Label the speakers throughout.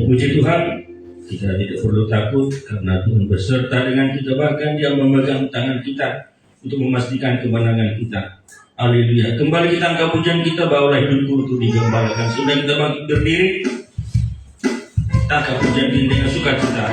Speaker 1: Puji Tuhan, kita tidak perlu takut karena Tuhan beserta dengan kita, bahkan Dia memegang tangan kita untuk memastikan kemenangan kita. Haleluya. Kembali kita angkat pujian kita, bawalah hidupku untuk digembalakan. Sudah kita bangkit berdiri, kita angkat pujian kita dengan sukacita.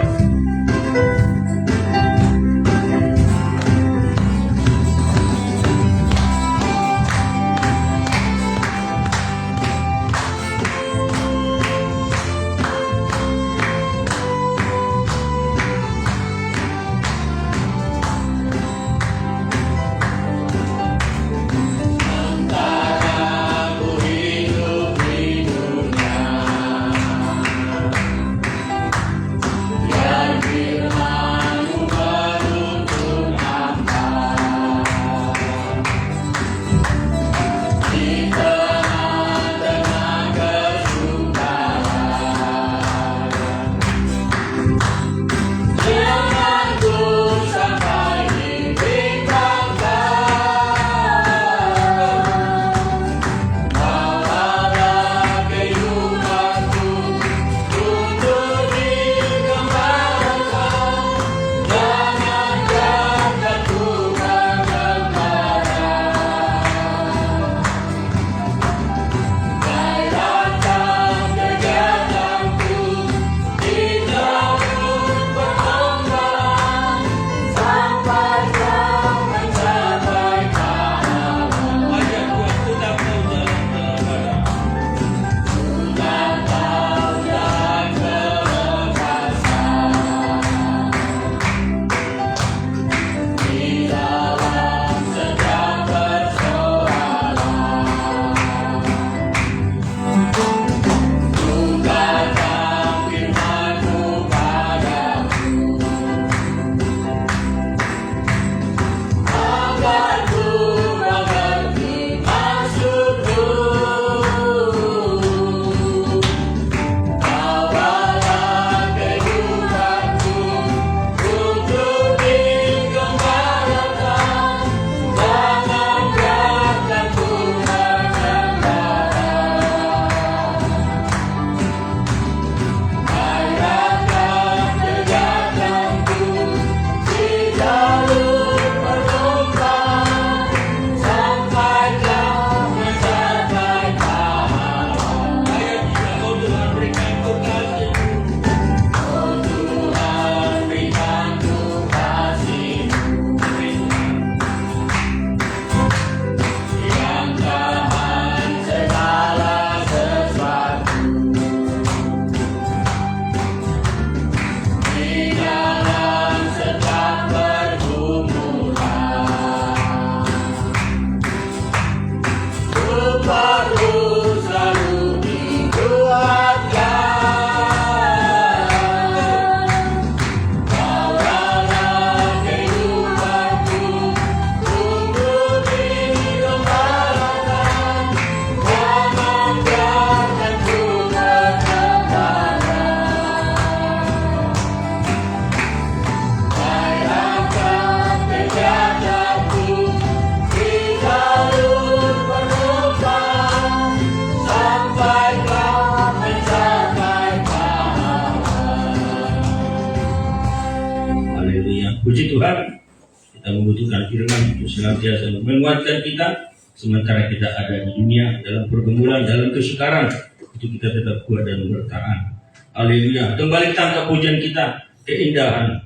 Speaker 1: Puji Tuhan, kita membutuhkan firman untuk senantiasa menguatkan kita sementara kita ada di dunia dalam pergumulan, dalam kesukaran, untuk kita tetap kuat dan bertahan. Haleluya. Kembali tangkap pujian kita, keindahan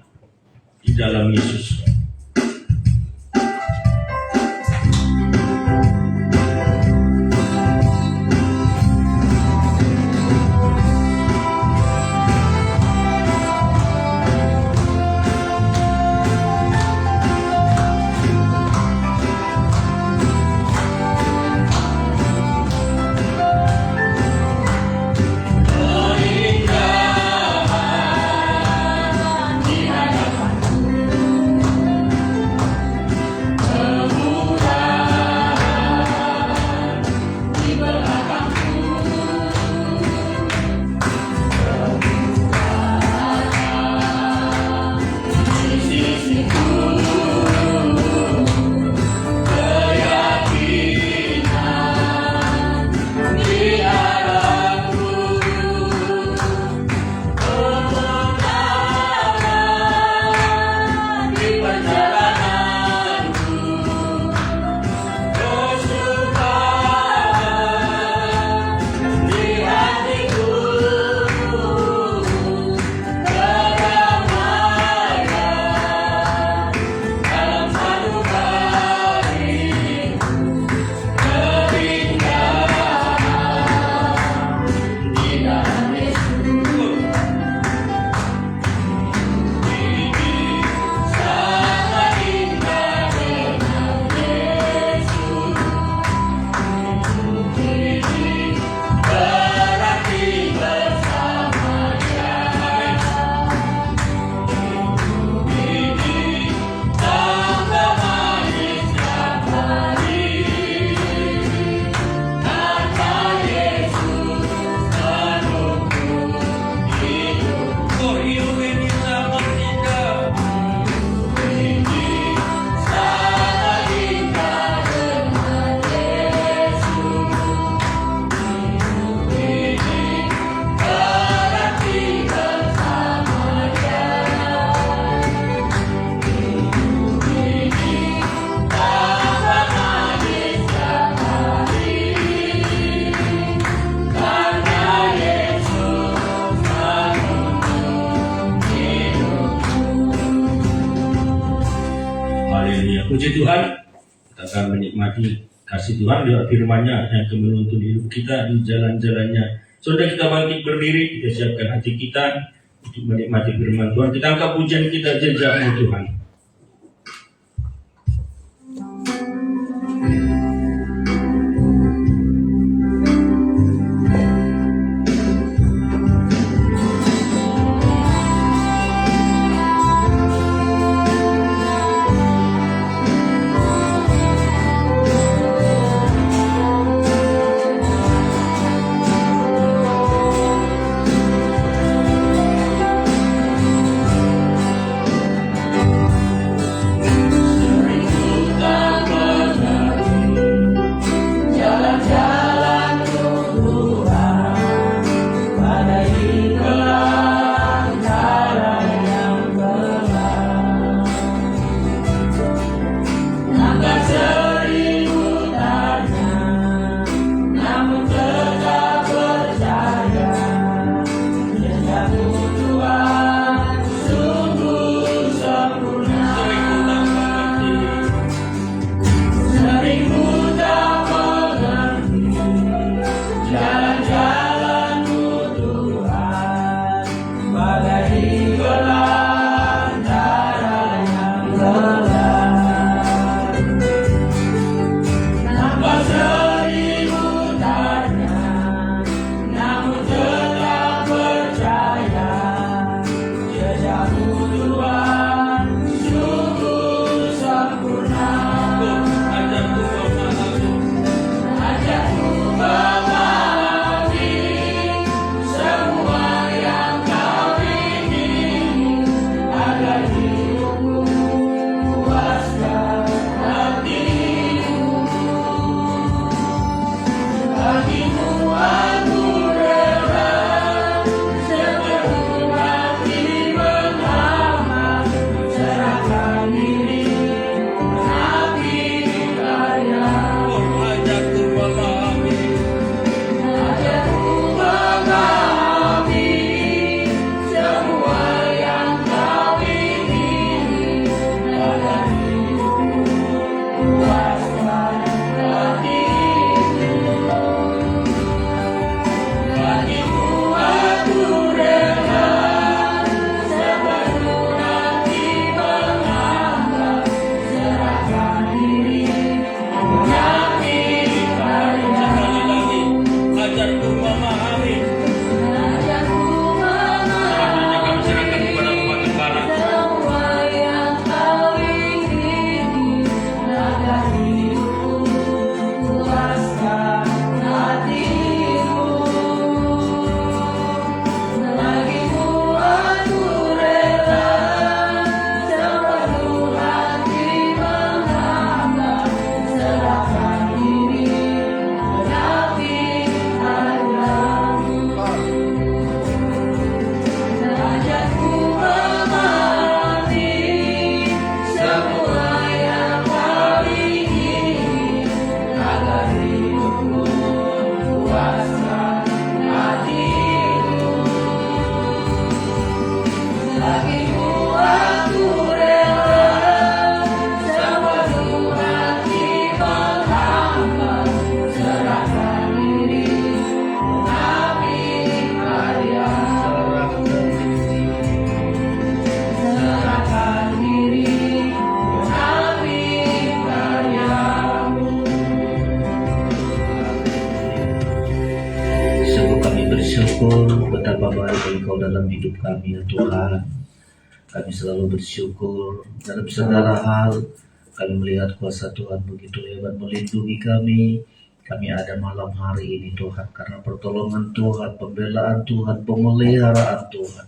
Speaker 1: di dalam Yesus. Puji Tuhan, kita akan menikmati kasih Tuhan lewat firman-Nya yang akan menuntun hidup kita di jalan-jalannya. Sudah kita bangkit berdiri, kita siapkan hati kita untuk menikmati firman Tuhan. Kita angkat pujian kita, jejak-Mu Tuhan.
Speaker 2: bersyukur betapa baik Engkau dalam hidup kami ya Tuhan. Kami selalu bersyukur dalam segala hal. Kami melihat kuasa Tuhan begitu hebat melindungi kami. Kami ada malam hari ini Tuhan karena pertolongan Tuhan, pembelaan Tuhan, pemeliharaan Tuhan.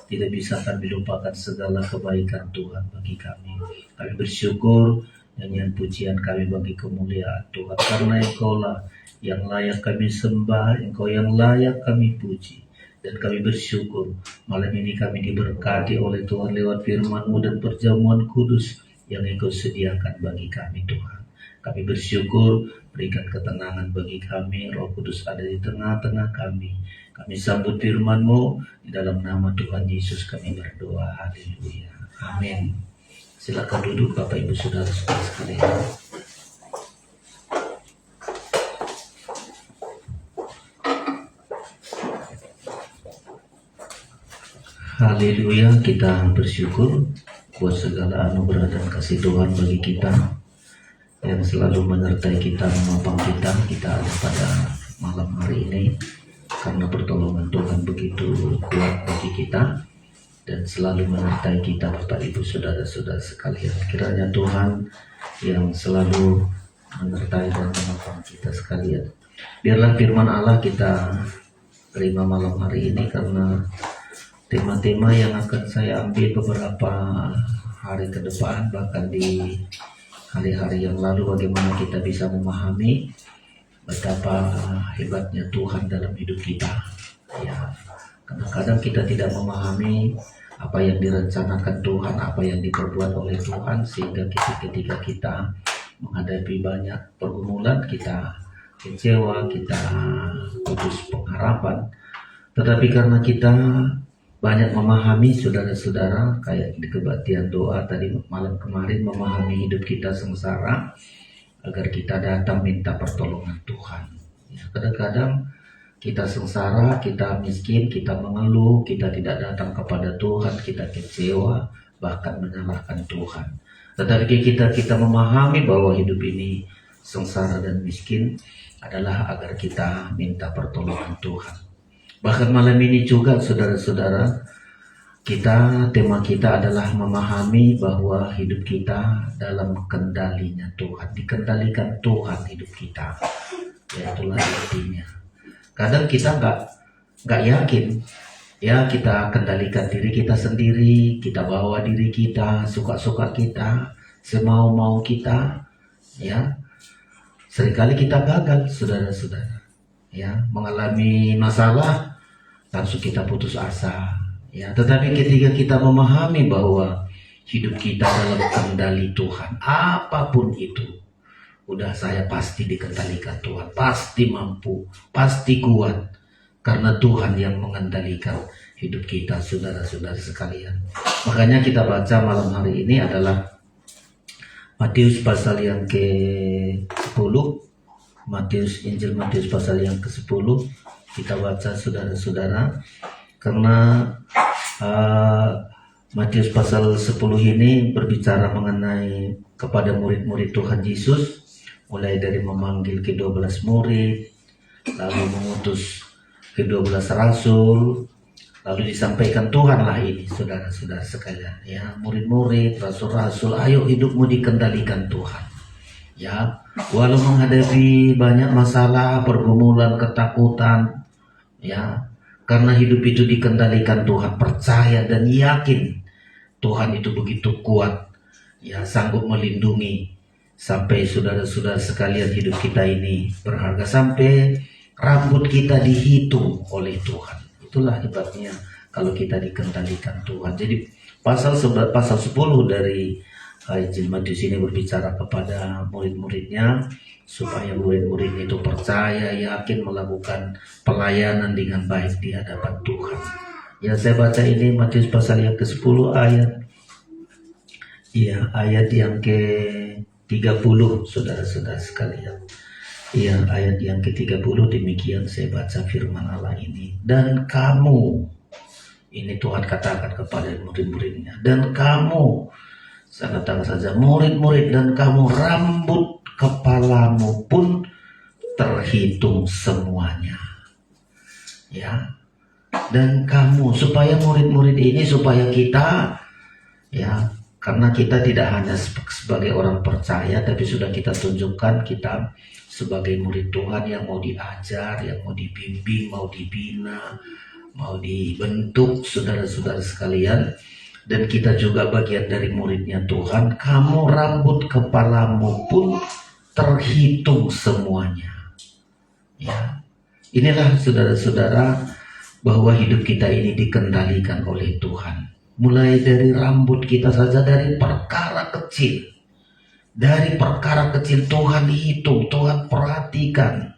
Speaker 2: Tidak bisa kami lupakan segala kebaikan Tuhan bagi kami. Kami bersyukur, nyanyian pujian kami bagi kemuliaan Tuhan. Karena Engkau-lah yang layak kami sembah, Engkau yang layak kami puji. Dan kami bersyukur malam ini kami diberkati oleh Tuhan lewat firman-Mu dan perjamuan kudus yang Engkau sediakan bagi kami Tuhan. Kami bersyukur, berikan ketenangan bagi kami, Roh Kudus ada di tengah-tengah kami. Kami sambut firman-Mu, di dalam nama Tuhan Yesus kami berdoa, haleluya, amin. Silakan duduk Bapak Ibu Saudara-saudara sekalian. Haleluya, kita bersyukur buat segala anugerah dan kasih Tuhan bagi kita yang selalu menyertai kita, menopang kita ada pada malam hari ini, karena pertolongan Tuhan begitu kuat bagi kita dan selalu menyertai kita Bapak Ibu Saudara-saudara sekalian. Kiranya Tuhan yang selalu menyertai dan menopang kita sekalian. Biarlah firman Allah kita terima malam hari ini, karena tema-tema yang akan saya ambil beberapa hari ke depan, bahkan di hari-hari yang lalu, bagaimana kita bisa memahami betapa hebatnya Tuhan dalam hidup kita. Ya, kadang-kadang kita tidak memahami apa yang direncanakan Tuhan, apa yang diperbuat oleh Tuhan, sehingga ketika kita menghadapi banyak pergumulan, kita kecewa, kita putus pengharapan. Tetapi karena kita banyak memahami, saudara-saudara, kayak di kebaktian doa tadi malam kemarin, memahami hidup kita sengsara, agar kita datang minta pertolongan Tuhan. Ya, kadang-kadang kita sengsara, kita miskin, kita mengeluh, kita tidak datang kepada Tuhan, kita kecewa, bahkan menyalahkan Tuhan. Tetapi kita memahami bahwa hidup ini sengsara dan miskin adalah agar kita minta pertolongan Tuhan. Bahkan malam ini juga saudara-saudara, tema kita adalah memahami bahwa hidup kita dalam kendalinya Tuhan, dikendalikan Tuhan hidup kita. Ya, itulah artinya. Kadang kita nggak yakin, ya, kita kendalikan diri kita sendiri, kita bawa diri kita, suka-suka kita, semau-mau kita, ya. Seringkali kita gagal, saudara-saudara, ya, mengalami masalah, langsung kita putus asa, ya. Tetapi ketika kita memahami bahwa hidup kita dalam kendali Tuhan, apapun itu, udah, saya pasti dikendalikan Tuhan, pasti mampu, pasti kuat, karena Tuhan yang mengendalikan hidup kita, saudara-saudara sekalian. Makanya kita baca malam hari ini adalah Matius pasal yang ke-10, Injil Matius pasal yang ke-10. Kita baca saudara-saudara, karena Matius pasal 10 ini berbicara mengenai kepada murid-murid Tuhan Yesus, mulai dari memanggil ke-12 murid, lalu mengutus ke-12 rasul, lalu disampaikan Tuhan lah ini, saudara-saudara sekalian, ya, murid-murid, rasul-rasul, ayo hidupmu dikendalikan Tuhan. Ya, walau menghadapi banyak masalah, pergumulan, ketakutan, ya, karena hidup itu dikendalikan Tuhan, percaya dan yakin Tuhan itu begitu kuat, ya, sanggup melindungi sampai saudara-saudara sekalian hidup kita ini berharga, sampai rambut kita dihitung oleh Tuhan. Itulah hebatnya kalau kita dikendalikan Tuhan. Jadi pasal 10 dari Injil Matius ini berbicara kepada murid-muridnya, supaya murid-murid itu percaya, yakin, melakukan pelayanan dengan baik di hadapan Tuhan. Ya, saya baca ini Matius pasal yang ke-10 ayat yang ke-30, saudara-saudara sekalian. Ya, ayat yang ke-30, demikian saya baca firman Allah ini. Dan kamu, ini Tuhan katakan kepada murid-muridnya, dan kamu, saya katakan saja murid-murid, dan kamu, rambut kepalamu pun terhitung semuanya. Ya, dan kamu, supaya murid-murid ini, supaya kita, ya, karena kita tidak hanya sebagai orang percaya, tapi sudah kita tunjukkan kita sebagai murid Tuhan yang mau diajar, yang mau dibimbing, mau dibina, mau dibentuk, saudara-saudara sekalian. Dan kita juga bagian dari muridnya Tuhan. Kamu, rambut kepalamu pun terhitung semuanya. Ya, inilah saudara-saudara, bahwa hidup kita ini dikendalikan oleh Tuhan. Mulai dari rambut kita saja, dari perkara kecil. Dari perkara kecil Tuhan dihitung, Tuhan perhatikan.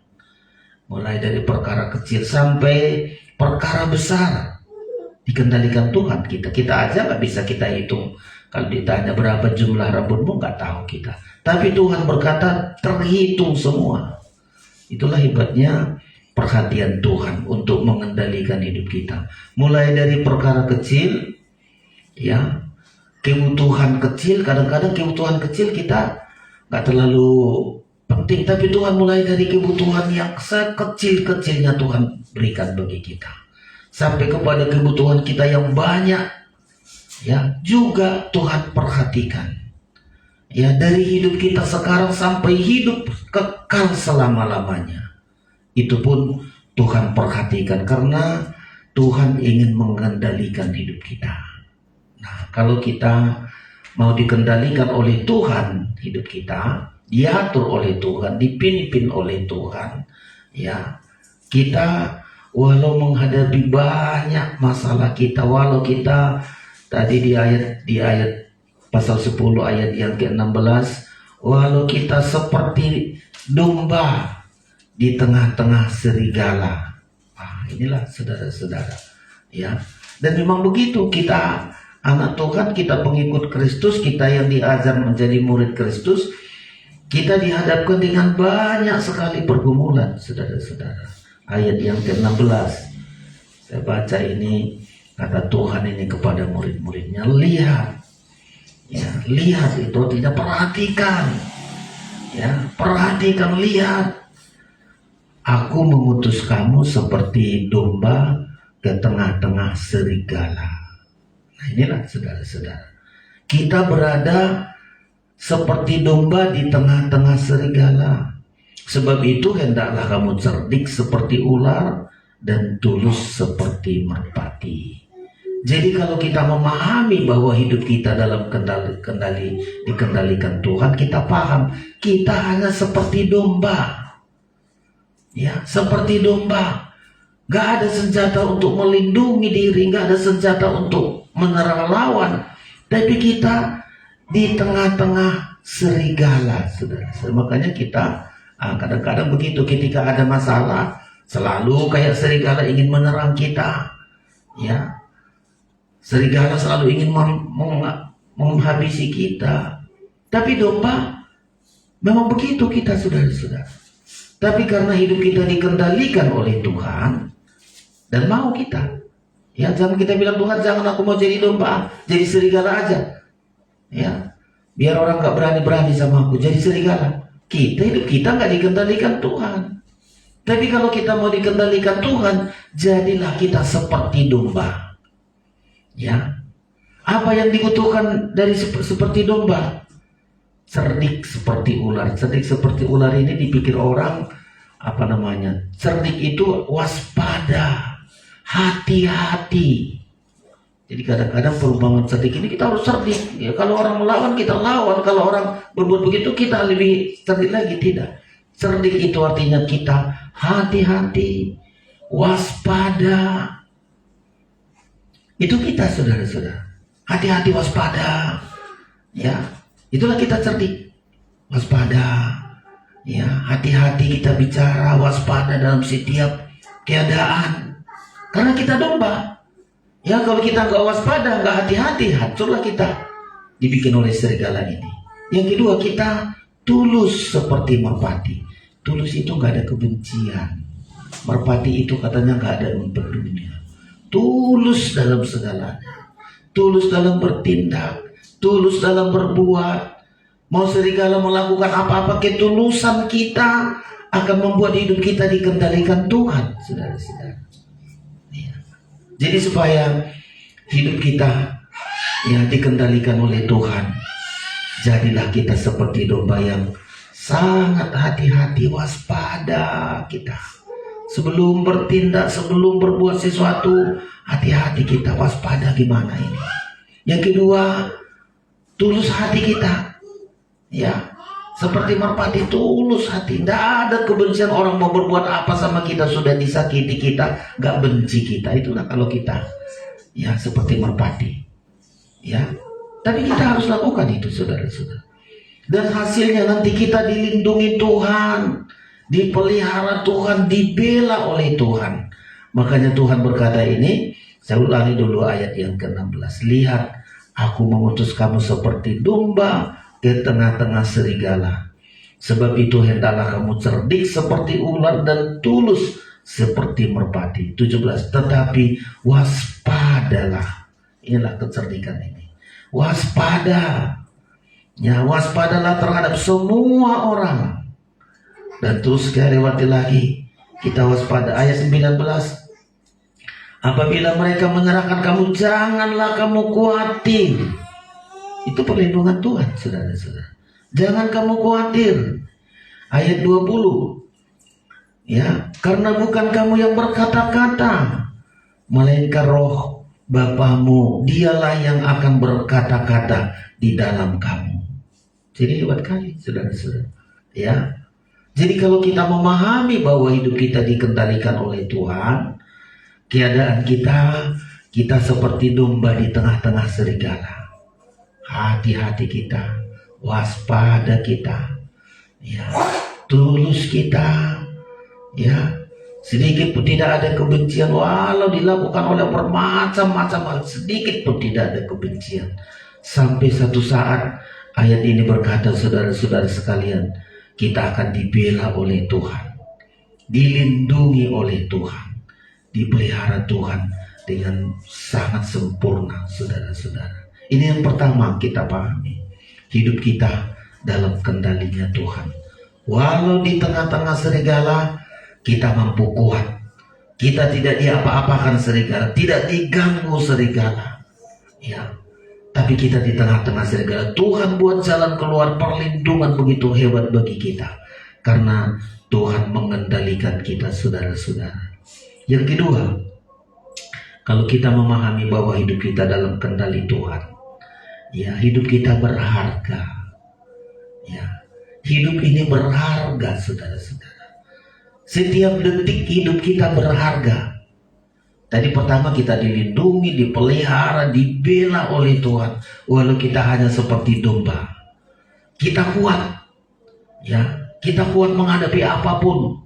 Speaker 2: Mulai dari perkara kecil sampai perkara besar, dikendalikan Tuhan. Kita aja nggak bisa kita hitung Kalau ditanya berapa jumlah rambutmu, nggak tahu kita. Tapi Tuhan berkata terhitung semua. Itulah hebatnya perhatian Tuhan untuk mengendalikan hidup kita. Mulai dari perkara kecil, ya, kebutuhan kecil. Kadang-kadang kebutuhan kecil kita nggak terlalu penting, tapi Tuhan mulai dari kebutuhan yang sekecil-kecilnya Tuhan berikan bagi kita, sampai kepada kebutuhan kita yang banyak, ya, juga Tuhan perhatikan. Ya, dari hidup kita sekarang sampai hidup kekal selama-lamanya, itu pun Tuhan perhatikan karena Tuhan ingin mengendalikan hidup kita. Nah, kalau kita mau dikendalikan oleh Tuhan, hidup kita diatur oleh Tuhan, dipimpin oleh Tuhan, ya, kita walau menghadapi banyak masalah kita, walau kita tadi di ayat pasal 10 ayat yang ke-16, walau kita seperti domba di tengah-tengah serigala. Inilah saudara-saudara, ya. Dan memang begitu, kita anak Tuhan, kita pengikut Kristus, kita yang diajar menjadi murid Kristus, kita dihadapkan dengan banyak sekali pergumulan, saudara-saudara. Ayat yang ke-16, saya baca ini, kata Tuhan ini kepada murid-muridnya, lihat, ya, lihat, itu tidak perhatikan, ya, perhatikan, lihat, aku mengutus kamu seperti domba ke tengah-tengah serigala. Nah, inilah saudara-saudara, kita berada seperti domba di tengah-tengah serigala. Sebab itu hendaklah kamu cerdik seperti ular dan tulus seperti merpati. Jadi kalau kita memahami bahwa hidup kita dalam dikendalikan Tuhan, kita paham kita hanya seperti domba, ya, seperti domba. Gak ada senjata untuk melindungi diri, gak ada senjata untuk menyerang lawan, tapi kita di tengah-tengah serigala, saudara. Makanya kita kadang-kadang begitu, ketika ada masalah selalu kayak serigala ingin menyerang kita, ya. Serigala selalu ingin menghabisi kita. Tapi domba memang begitu kita, saudara-saudara. Tapi karena hidup kita dikendalikan oleh Tuhan, dan mau kita, ya, jangan kita bilang Tuhan jangan aku mau jadi domba, jadi serigala aja, ya, biar orang gak berani-berani sama aku, jadi serigala. Hidup kita gak dikendalikan Tuhan. Tapi kalau kita mau dikendalikan Tuhan, jadilah kita seperti domba, ya. Apa yang dibutuhkan dari seperti domba? Cerdik seperti ular. Cerdik seperti ular ini dipikir orang, apa namanya? Cerdik itu waspada, hati-hati. Jadi kadang-kadang perumpamaan cerdik ini kita harus cerdik. Ya, kalau orang melawan kita lawan, kalau orang berbuat begitu kita lebih cerdik lagi. Tidak. Cerdik itu artinya kita hati-hati, waspada. Itu kita, saudara-saudara. Hati-hati, waspada. Ya, itulah kita cerdik. Waspada. Ya, hati-hati kita bicara, waspada dalam setiap keadaan. Karena kita domba. Ya, kalau kita nggak waspada, nggak hati-hati, hancurlah kita. Dibikin oleh serigala ini. Yang kedua, kita tulus seperti merpati. Tulus itu nggak ada kebencian. Merpati itu katanya nggak ada mempedulinya. Tulus dalam segalanya. Tulus dalam bertindak. Tulus dalam berbuat. Mau serigala melakukan apa-apa, ketulusan kita akan membuat hidup kita dikendalikan Tuhan, saudara-saudara. Jadi supaya hidup kita, ya, dikendalikan oleh Tuhan, jadilah kita seperti domba yang sangat hati-hati, waspada kita. Sebelum bertindak, sebelum berbuat sesuatu, hati-hati kita, waspada gimana ini. Yang kedua, tulus hati kita, ya, seperti merpati, tulus hati. Tidak ada kebencian, orang mau berbuat apa sama kita, sudah disakiti kita, gak benci kita. Itulah kalau kita, ya, seperti merpati, ya. Tapi kita harus lakukan itu, saudara-saudara. Dan hasilnya nanti kita dilindungi Tuhan, dipelihara Tuhan, dibela oleh Tuhan. Makanya Tuhan berkata ini, saya ulangi dulu ayat yang ke-16. Lihat, Aku mengutus kamu seperti domba ke tengah-tengah serigala. Sebab itu hendaklah kamu cerdik seperti ular dan tulus seperti merpati. 17. Tetapi waspadalah. Inilah kecerdikan ini. Waspada. Ya, waspadalah terhadap semua orang. Dan terus kita lewati lagi. Kita waspada. Ayat 19. Apabila mereka menyerahkan kamu, janganlah kamu khawatir. Itu perlindungan Tuhan, saudara-saudara. Jangan kamu khawatir. Ayat 20. Ya, karena bukan kamu yang berkata-kata, melainkan roh Bapamu, dialah yang akan berkata-kata di dalam kamu. Jadi hebat kali, saudara-saudara. Ya. Jadi kalau kita memahami bahwa hidup kita dikendalikan oleh Tuhan, keadaan kita seperti domba di tengah-tengah serigala. Hati-hati kita, waspada kita, ya, tulus kita, ya, sedikit pun tidak ada kebencian walau dilakukan oleh bermacam-macam hal, sedikit pun tidak ada kebencian. Sampai satu saat ayat ini berkata, saudara-saudara sekalian, kita akan dibela oleh Tuhan, dilindungi oleh Tuhan, dipelihara Tuhan dengan sangat sempurna, saudara-saudara. Ini yang pertama kita pahami. Hidup kita dalam kendalinya Tuhan. Walau di tengah-tengah serigala, kita mampu kuat. Kita tidak diapa-apakan serigala, tidak diganggu serigala. Ya, tapi kita di tengah-tengah serigala, Tuhan buat jalan keluar, perlindungan begitu hebat bagi kita. Karena Tuhan mengendalikan kita, saudara-saudara. Yang kedua, kalau kita memahami bahwa hidup kita dalam kendali Tuhan, ya, hidup kita berharga. Ya, hidup ini berharga, saudara-saudara. Setiap detik hidup kita berharga. Tadi pertama kita dilindungi, dipelihara, dibela oleh Tuhan. Walau kita hanya seperti domba, kita kuat. Ya, kita kuat menghadapi apapun.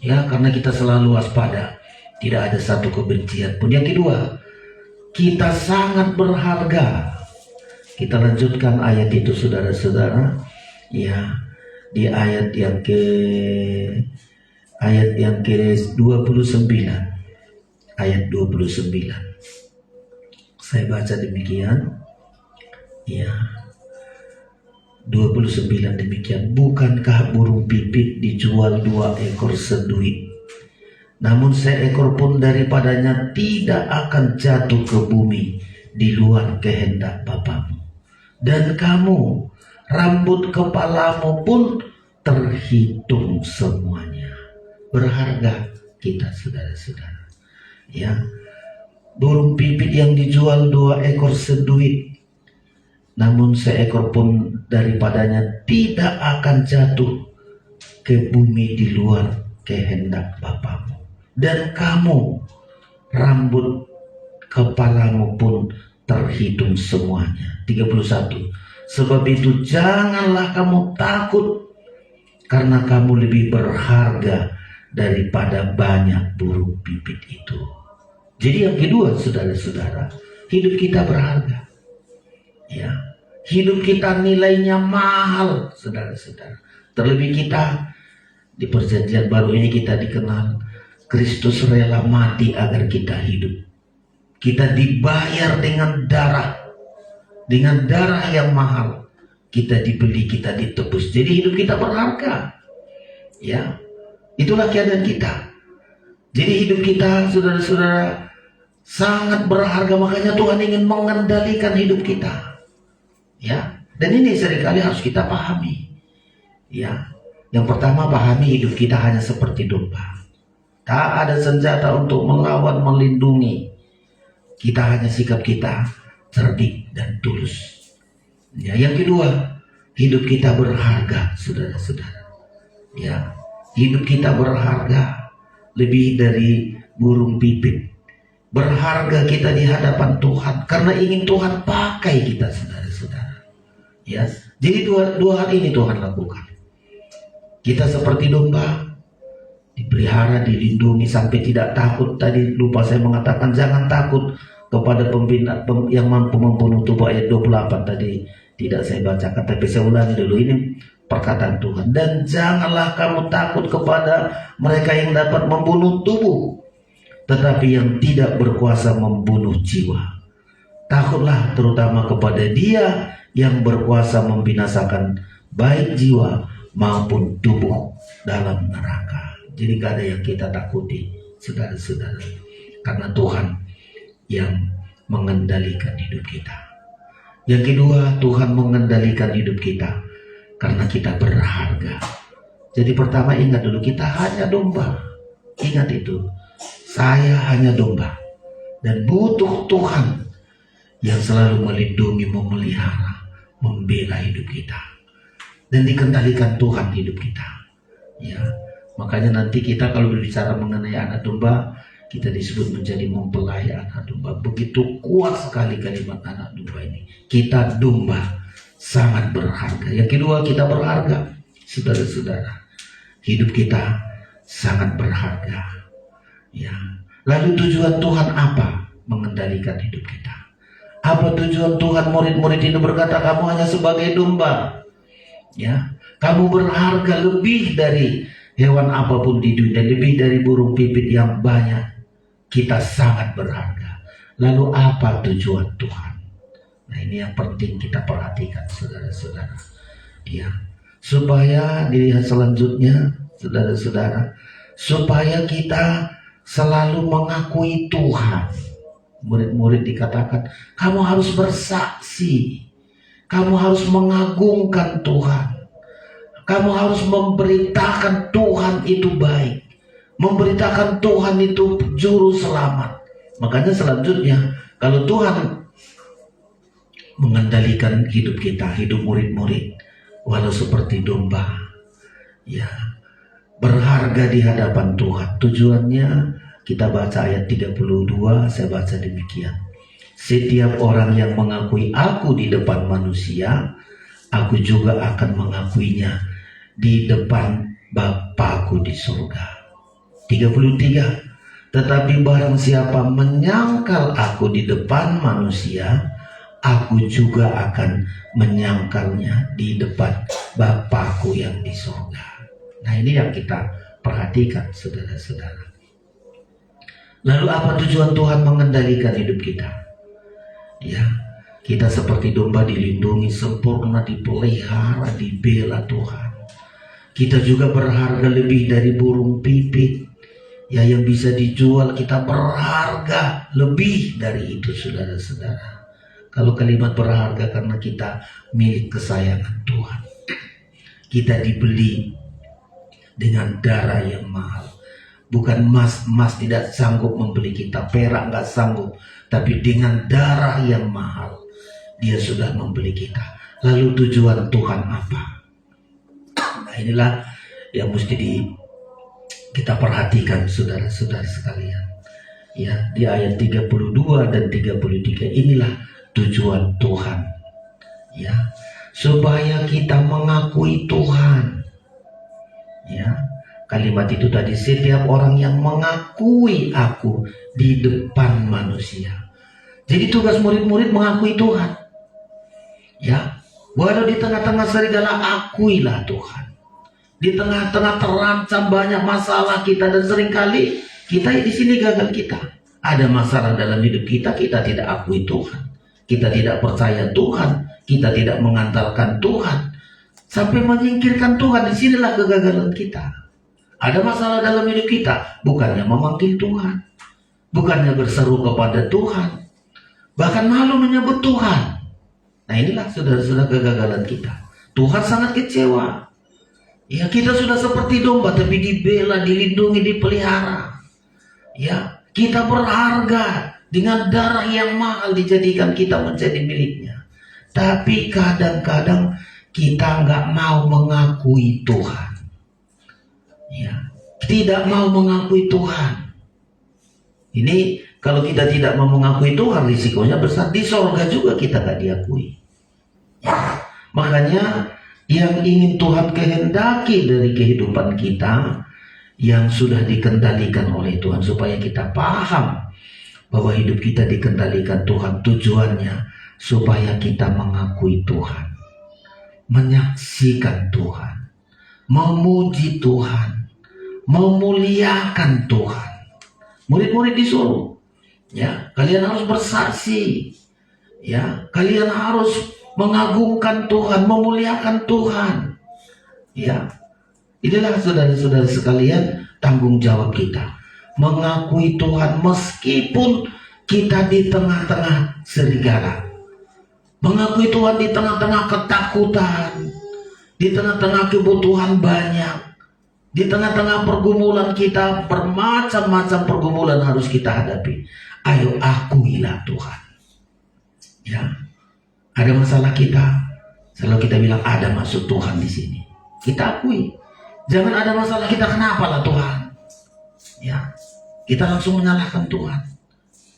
Speaker 2: Ya, karena kita selalu waspada. Tidak ada satu kebencian pun. Yang kedua, kita sangat berharga. Kita lanjutkan ayat itu, saudara-saudara. Ya, di ayat yang ke-29. Ayat 29. Saya baca demikian. Ya. 29 demikian. Bukankah burung pipit dijual 2 ekor seduit? Namun seekor pun daripadanya tidak akan jatuh ke bumi di luar kehendak Bapamu. Dan kamu, rambut kepalamu pun terhitung semuanya. Berharga kita, saudara-saudara. Ya, burung pipit yang dijual 2 ekor seduit, namun seekor pun daripadanya tidak akan jatuh ke bumi di luar kehendak Bapamu. Dan kamu, rambut kepalamu pun terhitung semuanya. 31. Sebab itu janganlah kamu takut, karena kamu lebih berharga daripada banyak burung pipit itu. Jadi yang kedua, saudara-saudara, hidup kita berharga. Ya, hidup kita nilainya mahal, saudara-saudara. Terlebih kita di perjanjian baru ini kita dikenal Kristus rela mati agar kita hidup. Kita dibayar dengan darah yang mahal. Kita dibeli, kita ditebus. Jadi hidup kita berharga. Ya, itulah keadaan kita. Jadi hidup kita, saudara-saudara, sangat berharga. Makanya Tuhan ingin mengendalikan hidup kita. Ya, dan ini seringkali harus kita pahami. Ya, yang pertama, pahami hidup kita hanya seperti domba. Tak ada senjata untuk melawan, melindungi. Kita hanya sikap kita cerdik dan tulus. Ya, yang kedua, hidup kita berharga, saudara-saudara. Ya, hidup kita berharga lebih dari burung pipit. Berharga kita di hadapan Tuhan karena ingin Tuhan pakai kita, saudara-saudara. Ya, jadi dua hal ini Tuhan lakukan. Kita seperti domba, dipelihara, dilindungi sampai tidak takut. Tadi lupa saya mengatakan, jangan takut kepada yang mampu membunuh tubuh, ayat 28 tadi tidak saya bacakan, tapi saya ulangi dulu, ini perkataan Tuhan. Dan janganlah kamu takut kepada mereka yang dapat membunuh tubuh, tetapi yang tidak berkuasa membunuh jiwa. Takutlah terutama kepada Dia yang berkuasa membinasakan baik jiwa maupun tubuh dalam neraka. Jadi gak ada yang kita takuti, saudara-saudara, karena Tuhan yang mengendalikan hidup kita. Yang kedua, Tuhan mengendalikan hidup kita karena kita berharga. Jadi pertama, ingat dulu, kita hanya domba. Ingat itu, saya hanya domba dan butuh Tuhan yang selalu melindungi, memelihara, membela hidup kita, dan dikendalikan Tuhan hidup kita. Ya, makanya nanti kita kalau berbicara mengenai anak domba, kita disebut menjadi mempelai anak domba. Begitu kuat sekali kalimat anak domba ini. Kita domba sangat berharga. Yang kedua, kita berharga, saudara-saudara. Hidup kita sangat berharga. Ya. Lalu tujuan Tuhan apa? Mengendalikan hidup kita. Apa tujuan Tuhan? Murid-murid ini berkata, kamu hanya sebagai domba. Ya, kamu berharga lebih dari hewan apapun di dunia, lebih dari burung pipit yang banyak. Kita sangat berharga. Lalu apa tujuan Tuhan? Nah, ini yang penting kita perhatikan, saudara-saudara. Ya, supaya dilihat selanjutnya, saudara-saudara, supaya kita selalu mengakui Tuhan. Murid-murid dikatakan, kamu harus bersaksi, kamu harus mengagungkan Tuhan, kamu harus memberitakan Tuhan itu baik, memberitakan Tuhan itu juru selamat. Makanya selanjutnya, kalau Tuhan mengendalikan hidup kita, hidup murid-murid, walau seperti domba, ya, berharga di hadapan Tuhan. Tujuannya kita baca ayat 32, saya baca demikian. Setiap orang yang mengakui aku di depan manusia, aku juga akan mengakuinya di depan Bapakku di surga. 33. Tetapi barang siapa menyangkal aku di depan manusia, aku juga akan menyangkalnya di depan Bapakku yang di surga. Nah, ini yang kita perhatikan, saudara-saudara. Lalu apa tujuan Tuhan mengendalikan hidup kita? Ya, kita seperti domba dilindungi sempurna, dipelihara, dibela Tuhan. Kita juga berharga lebih dari burung pipit, ya, yang bisa dijual. Kita berharga lebih dari itu, saudara-saudara. Kalau kalimat berharga, karena kita milik kesayangan Tuhan. Kita dibeli dengan darah yang mahal. Bukan emas tidak sanggup membeli kita, perak nggak sanggup, tapi dengan darah yang mahal Dia sudah membeli kita. Lalu tujuan Tuhan apa? Nah, inilah yang mesti kita perhatikan, saudara-saudara sekalian. Ya, di ayat 32 dan 33 inilah tujuan Tuhan. Ya, supaya kita mengakui Tuhan. Ya, kalimat itu tadi, setiap orang yang mengakui aku di depan manusia. Jadi tugas murid-murid mengakui Tuhan. Ya, walau di tengah-tengah serigala, akuilah Tuhan. Di tengah-tengah terancam banyak masalah kita, dan seringkali kita di sini gagal kita. Ada masalah dalam hidup kita, kita tidak akui Tuhan. Kita tidak percaya Tuhan, kita tidak mengandalkan Tuhan, sampai menyingkirkan Tuhan. Disinilah kegagalan kita. Ada masalah dalam hidup kita, bukannya memanggil Tuhan, bukannya berseru kepada Tuhan, bahkan malu menyebut Tuhan. Nah, inilah saudara-saudara kegagalan kita. Tuhan sangat kecewa. Ya, kita sudah seperti domba, tapi dibela, dilindungi, dipelihara. Ya, kita berharga, dengan darah yang mahal dijadikan kita menjadi miliknya. Tapi kadang-kadang kita nggak mau mengakui Tuhan. Ya, tidak mau mengakui Tuhan. Ini kalau kita tidak mau mengakui Tuhan, risikonya besar. Di sorga juga kita nggak diakui. Ya, makanya yang ingin Tuhan kehendaki dari kehidupan kita, yang sudah dikendalikan oleh Tuhan, supaya kita paham bahwa hidup kita dikendalikan Tuhan. Tujuannya supaya kita mengakui Tuhan, menyaksikan Tuhan, memuji Tuhan, memuliakan Tuhan. Murid-murid disuruh, ya, kalian harus bersaksi, ya, kalian harus mengagungkan Tuhan, memuliakan Tuhan, ya. Inilah saudara-saudara sekalian tanggung jawab kita, mengakui Tuhan meskipun kita di tengah-tengah serigala, mengakui Tuhan di tengah-tengah ketakutan, di tengah-tengah kebutuhan banyak, di tengah-tengah pergumulan kita, bermacam-macam pergumulan harus kita hadapi. Ayo akuilah Tuhan, ya. Ada masalah kita, selalu kita bilang ada maksud Tuhan di sini. Kita akui. Jangan ada masalah kita, kenapa lah Tuhan? Ya, kita langsung menyalahkan Tuhan.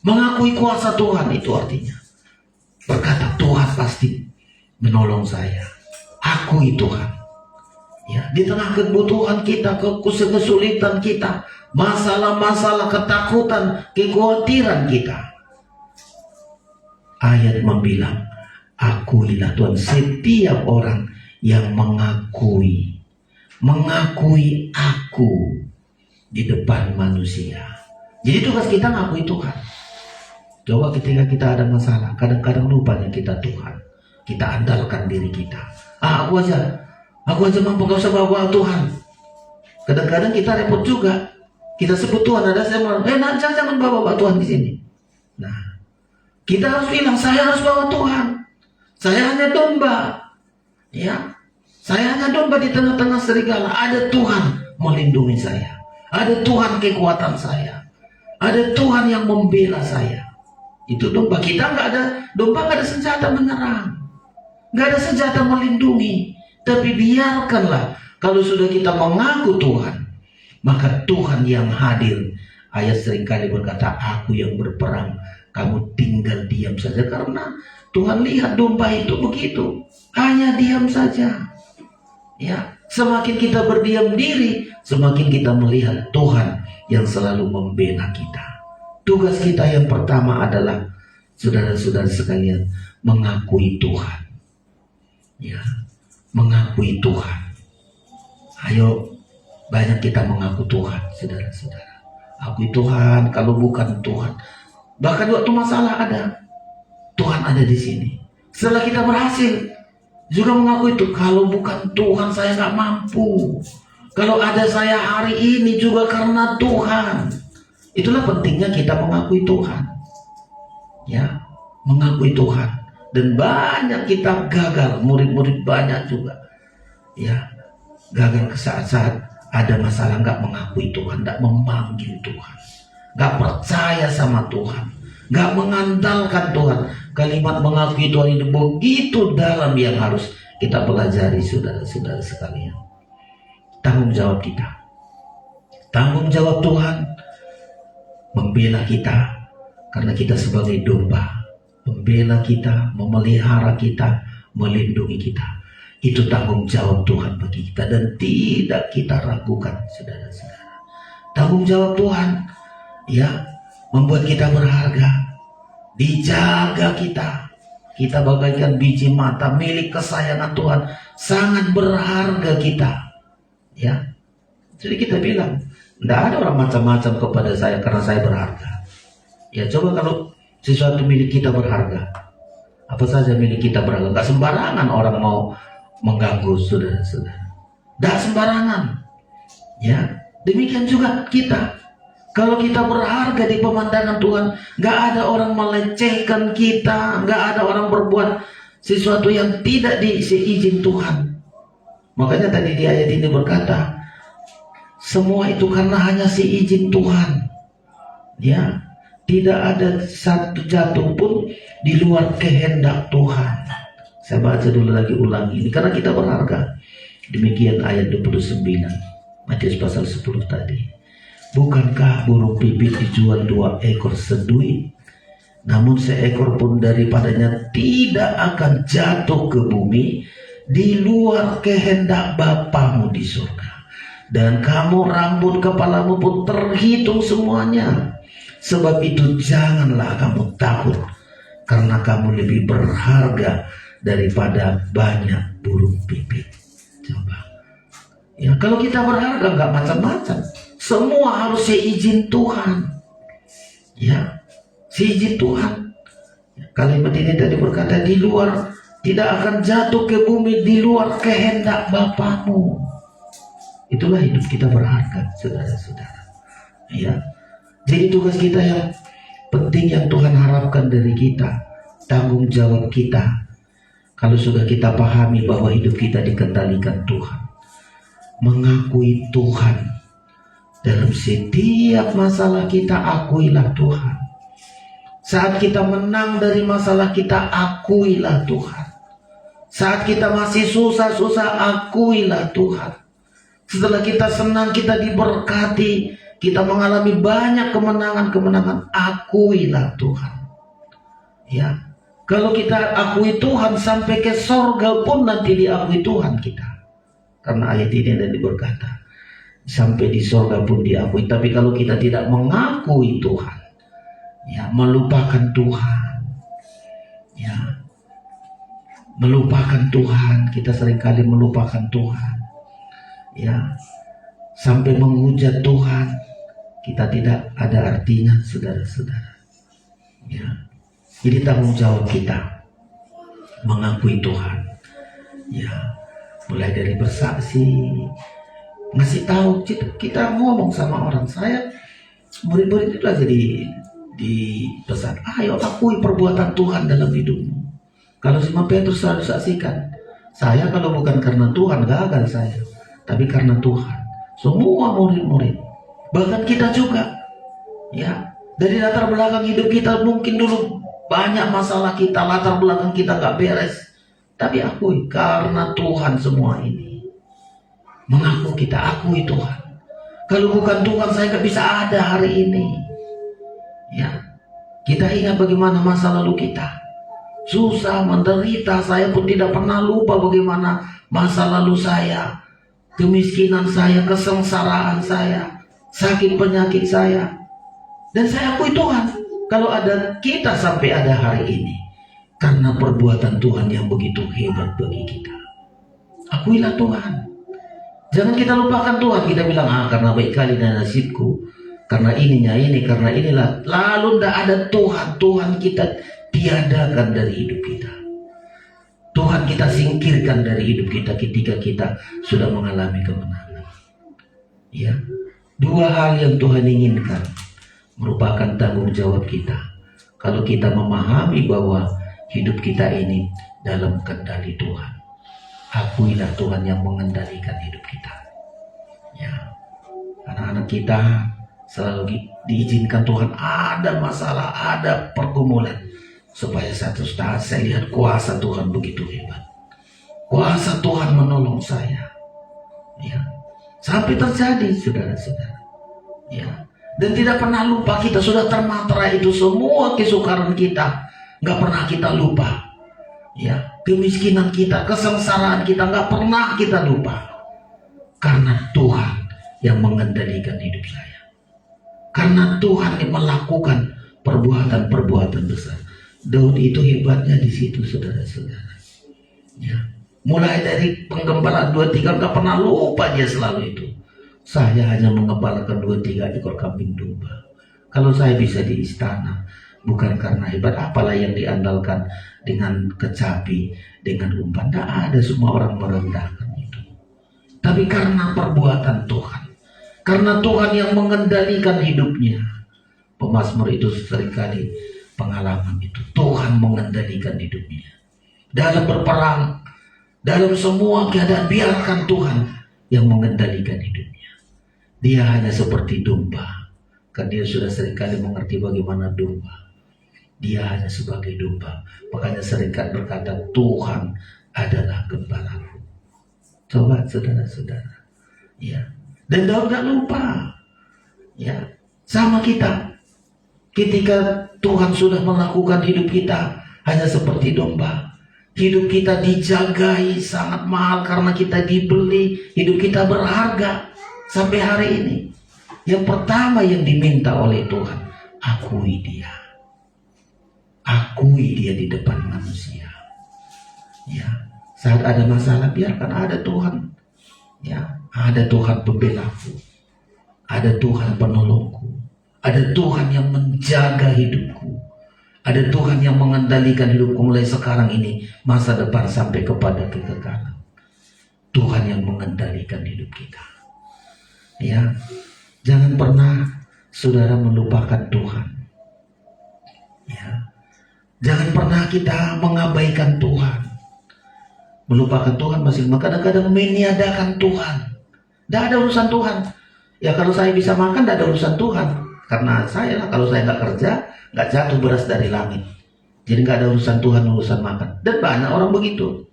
Speaker 2: Mengakui kuasa Tuhan itu artinya berkata Tuhan pasti menolong saya. Akui Tuhan. Ya, di tengah kebutuhan kita, kesulitan kita, masalah-masalah, ketakutan, kekhawatiran kita, ayat membilang, akuilah Tuhan. Setiap orang yang mengakui aku di depan manusia. Jadi tugas kita ngakui Tuhan. Coba ketika kita ada masalah, kadang-kadang lupa yang kita Tuhan. Kita andalkan diri kita. Aku aja mampu, gak usah bawa Tuhan. Kadang-kadang kita repot juga. Kita sebut Tuhan, ada saya mau, jangan bawa Tuhan di sini. Nah, kita harus bilang, saya harus bawa Tuhan. Saya hanya domba, ya. Saya hanya domba di tengah-tengah serigala. Ada Tuhan melindungi saya. Ada Tuhan kekuatan saya. Ada Tuhan yang membela saya. Itu domba. Kita domba nggak ada senjata menyerang, nggak ada senjata melindungi. Tapi biarkanlah, kalau sudah kita mengaku Tuhan, maka Tuhan yang hadir. Ayat seringkali berkata, aku yang berperang, kamu tinggal diam saja. Karena Tuhan lihat domba itu begitu, hanya diam saja. Ya, semakin kita berdiam diri, semakin kita melihat Tuhan yang selalu membela kita. Tugas kita yang pertama adalah, saudara-saudara sekalian, mengakui Tuhan. Ya, mengakui Tuhan. Ayo, banyak kita mengaku Tuhan, saudara-saudara. Akui Tuhan, kalau bukan Tuhan. Bahkan waktu masalah ada, Tuhan ada di sini. Setelah kita berhasil, juga mengaku itu, kalau bukan Tuhan saya nggak mampu. Kalau ada saya hari ini juga karena Tuhan. Itulah pentingnya kita mengakui Tuhan. Ya, mengakui Tuhan. Dan banyak kita gagal, murid-murid banyak juga. Ya, gagal ke saat-saat ada masalah nggak mengakui Tuhan, nggak memanggil Tuhan, nggak percaya sama Tuhan, nggak mengandalkan Tuhan. Kalimat mengakui Tuhan itu begitu dalam yang harus kita pelajari, saudara-saudara sekalian. Tanggung jawab kita, tanggung jawab Tuhan membela kita, karena kita sebagai domba, membela kita, memelihara kita, melindungi kita. Itu tanggung jawab Tuhan bagi kita dan tidak kita ragukan, saudara-saudara. Tanggung jawab Tuhan, ya, membuat kita berharga. Dijaga kita bagaikan biji mata milik kesayangan Tuhan, sangat berharga kita, ya. Jadi kita bilang, tidak ada orang macam-macam kepada saya karena saya berharga. Ya, coba kalau sesuatu milik kita berharga, apa saja milik kita berharga, gak sembarangan orang mau mengganggu, saudara-saudara. Tidak sembarangan, ya. Demikian juga kita. Kalau kita berharga di pemandangan Tuhan, gak ada orang melecehkan kita, gak ada orang berbuat sesuatu yang tidak diizin Tuhan. Makanya tadi di ayat ini berkata, semua itu karena hanya seizin Tuhan. Ya, tidak ada satu jatuh pun di luar kehendak Tuhan. Saya baca dulu lagi, ulangi ini karena kita berharga. Demikian ayat 29 Matius pasal 10 tadi. Bukankah burung pipit dijual 2 ekor seduit, namun seekor pun daripadanya tidak akan jatuh ke bumi di luar kehendak Bapamu di surga. Dan kamu, rambut kepalamu pun terhitung semuanya. Sebab itu janganlah kamu takut, karena kamu lebih berharga daripada banyak burung pipit. Coba. Ya, kalau kita berharga nggak macam-macam. Semua harus seizin Tuhan. Ya, seizin Tuhan. Kalimat ini tadi berkata, di luar tidak akan jatuh ke bumi di luar kehendak Bapamu. Itulah hidup kita berharga, saudara-saudara. Ya, jadi tugas kita yang penting yang Tuhan harapkan dari kita, tanggung jawab kita. Kalau sudah kita pahami bahwa hidup kita dikendalikan Tuhan, mengakui Tuhan dalam setiap masalah kita, akuilah Tuhan. Saat kita menang dari masalah kita, akuilah Tuhan. Saat kita masih susah-susah, akuilah Tuhan. Setelah kita senang, kita diberkati, kita mengalami banyak kemenangan-kemenangan, akuilah Tuhan. Ya, kalau kita akui Tuhan, sampai ke sorga pun nanti diakui Tuhan kita. Karena ayat ini tadi berkata, sampai di sorga pun diakui. Tapi kalau kita tidak mengakui Tuhan, ya, melupakan Tuhan, ya, melupakan Tuhan, kita seringkali melupakan Tuhan, ya, sampai menghujat Tuhan, kita tidak ada artinya, saudara-saudara. Ya, jadi tanggung jawab kita mengakui Tuhan, ya, mulai dari bersaksi, ngasih tahu, kita ngomong sama orang. Saya murid-murid itu aja di pesan, ayo akui perbuatan Tuhan dalam hidupmu. Kalau Simon Petrus selalu saksikan, saya kalau bukan karena Tuhan gagal saya, tapi karena Tuhan. Semua murid-murid, bahkan kita juga, ya, dari latar belakang hidup kita mungkin dulu banyak masalah kita, latar belakang kita gak beres, tapi akui karena Tuhan semua ini. Mengaku kita, akui Tuhan. Kalau bukan Tuhan saya gak bisa ada hari ini. Ya, kita ingat bagaimana masa lalu kita, susah, menderita. Saya pun tidak pernah lupa bagaimana masa lalu saya, kemiskinan saya, kesengsaraan saya, sakit penyakit saya. Dan saya akui Tuhan, kalau ada kita sampai ada hari ini, karena perbuatan Tuhan yang begitu hebat bagi kita. Akuilah Tuhan. Jangan kita lupakan Tuhan. Kita bilang, karena baik kali dan nasibku, karena ininya ini, karena inilah. Lalu tidak ada Tuhan. Tuhan kita tiadakan dari hidup kita. Tuhan kita singkirkan dari hidup kita ketika kita sudah mengalami kemenangan. Ya, dua hal yang Tuhan inginkan merupakan tanggung jawab kita. Kalau kita memahami bahwa hidup kita ini dalam kendali Tuhan, akuilah Tuhan yang mengendalikan hidup kita. Ya, anak-anak kita selalu diizinkan Tuhan ada masalah, ada pergumulan, supaya satu saat saya lihat kuasa Tuhan begitu hebat. Kuasa Tuhan menolong saya. Ya, sampai terjadi, saudara-saudara. Ya, dan tidak pernah lupa, kita sudah termatra itu semua kesukaran kita, nggak pernah kita lupa. Ya, kemiskinan kita, kesengsaraan kita, nggak pernah kita lupa. Karena Tuhan yang mengendalikan hidup saya. Karena Tuhan yang melakukan perbuatan-perbuatan besar. Daud itu hebatnya di situ, saudara-saudara. Ya, mulai dari penggembala 2-3, nggak pernah lupa dia selalu itu. Saya hanya mengembalakan 2-3 ekor kambing domba. Kalau saya bisa di istana, bukan karena hebat, apalah yang diandalkan dengan kecapi, dengan umpan. Tidak ada, semua orang merendahkan itu. Tapi karena perbuatan Tuhan, karena Tuhan yang mengendalikan hidupnya. Pemazmur itu seringkali pengalaman itu. Tuhan mengendalikan hidupnya. Dalam berperang, dalam semua keadaan, biarkan Tuhan yang mengendalikan hidupnya. Dia hanya seperti domba, karena dia sudah seringkali mengerti bagaimana domba. Dia hanya sebagai domba. Makanya seringkali berkata, Tuhan adalah gembalaku. Coba saudara-saudara. Ya. Dan Daud gak lupa. Ya. Sama kita. Ketika Tuhan sudah melakukan hidup kita hanya seperti domba. Hidup kita dijagai sangat mahal karena kita dibeli. Hidup kita berharga sampai hari ini. Yang pertama yang diminta oleh Tuhan, akui dia. Akui dia di depan manusia. Ya, saat ada masalah biarkan ada Tuhan. Ya, ada Tuhan pembelaku. Ada Tuhan penolongku. Ada Tuhan yang menjaga hidupku. Ada Tuhan yang mengendalikan hidupku mulai sekarang ini, masa depan sampai kepada kekekalan. Tuhan yang mengendalikan hidup kita. Ya, jangan pernah saudara melupakan Tuhan. Ya, jangan pernah kita mengabaikan Tuhan. Melupakan Tuhan masih kadang-kadang meniadakan Tuhan. Tidak ada urusan Tuhan. Ya kalau saya bisa makan tidak ada urusan Tuhan. Karena saya lah, kalau saya nggak kerja, nggak jatuh beras dari langit. Jadi nggak ada urusan Tuhan, urusan makan. Dan banyak orang begitu.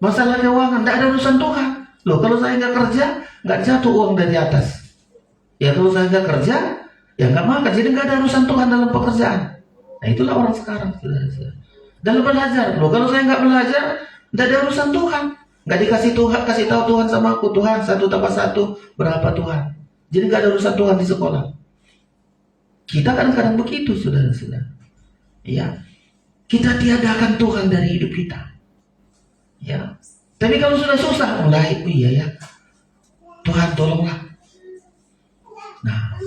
Speaker 2: Masalah keuangan tidak ada urusan Tuhan. Loh kalau saya nggak kerja, nggak jatuh uang dari atas. Ya kalau saya nggak kerja, ya nggak makan. Jadi nggak ada urusan Tuhan dalam pekerjaan. Nah itulah orang sekarang. Dalam belajar. Loh kalau saya nggak belajar, tidak ada urusan Tuhan. Nggak dikasih Tuhan, kasih tahu Tuhan sama aku. Tuhan 1 tambah 1 berapa Tuhan. Jadi nggak ada urusan Tuhan di sekolah. Kita kadang-kadang begitu, saudara-saudara. Ya, kita tiadakan Tuhan dari hidup kita. Ya, tapi kalau sudah susah, mulai, iya ya, Tuhan tolonglah. Nah,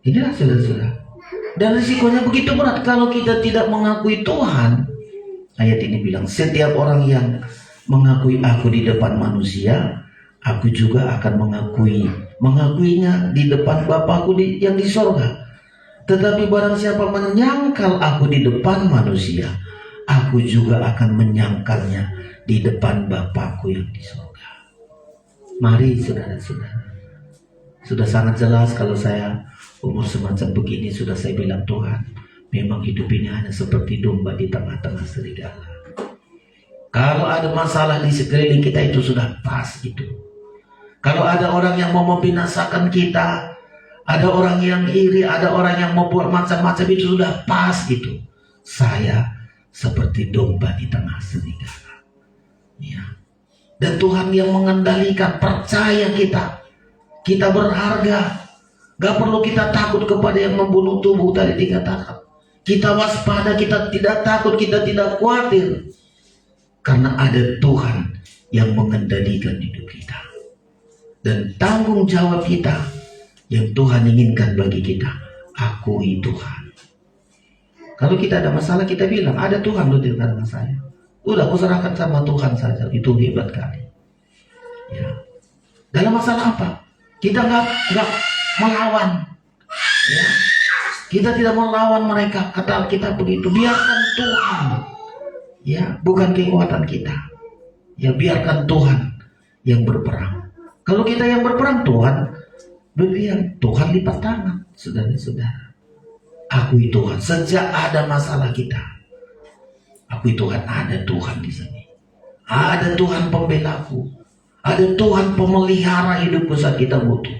Speaker 2: inilah saudara-saudara. Dan risikonya begitu berat kalau kita tidak mengakui Tuhan. Ayat ini bilang, setiap orang yang mengakui aku di depan manusia, aku juga akan mengakuinya di depan Bapakku yang di sorga. Tetapi barang siapa menyangkal aku di depan manusia, aku juga akan menyangkalnya di depan Bapakku yang di sorga. Mari saudara-saudara, sudah sangat jelas kalau saya umur semacam begini sudah saya bilang Tuhan, memang hidup ini hanya seperti domba di tengah-tengah serigala. Kalau ada masalah di sekeliling kita itu sudah pas itu. Kalau ada orang yang mau membinasakan kita, ada orang yang iri, ada orang yang mau buat macam-macam, itu sudah pas gitu. Saya seperti domba di tengah serigala. Ya. Dan Tuhan yang mengendalikan, percaya kita. Kita berharga. Gak perlu kita takut kepada yang membunuh tubuh tadi dikatakan. Kita waspada, kita tidak takut, kita tidak khawatir. Karena ada Tuhan yang mengendalikan hidup kita. Dan tanggung jawab kita yang Tuhan inginkan bagi kita, akui Tuhan. Kalau kita ada masalah, kita bilang, ada Tuhan loh di tengah saya. Udah, aku serahkan sama Tuhan saja. Itu hebat kali. Ya. Dalam masalah apa? Kita nggak melawan. Ya. Kita tidak melawan mereka. Kata kita begitu. Biarkan Tuhan. Ya, bukan kekuatan kita. Ya, biarkan Tuhan yang berperang. Kalau kita yang berperang, Tuhan berlian, Tuhan lipat tangan. Saudara-saudara, akui Tuhan. Sejak ada masalah kita, akui Tuhan, ada Tuhan di sini. Ada Tuhan pembelaku. Ada Tuhan pemelihara hidupku saat kita butuh.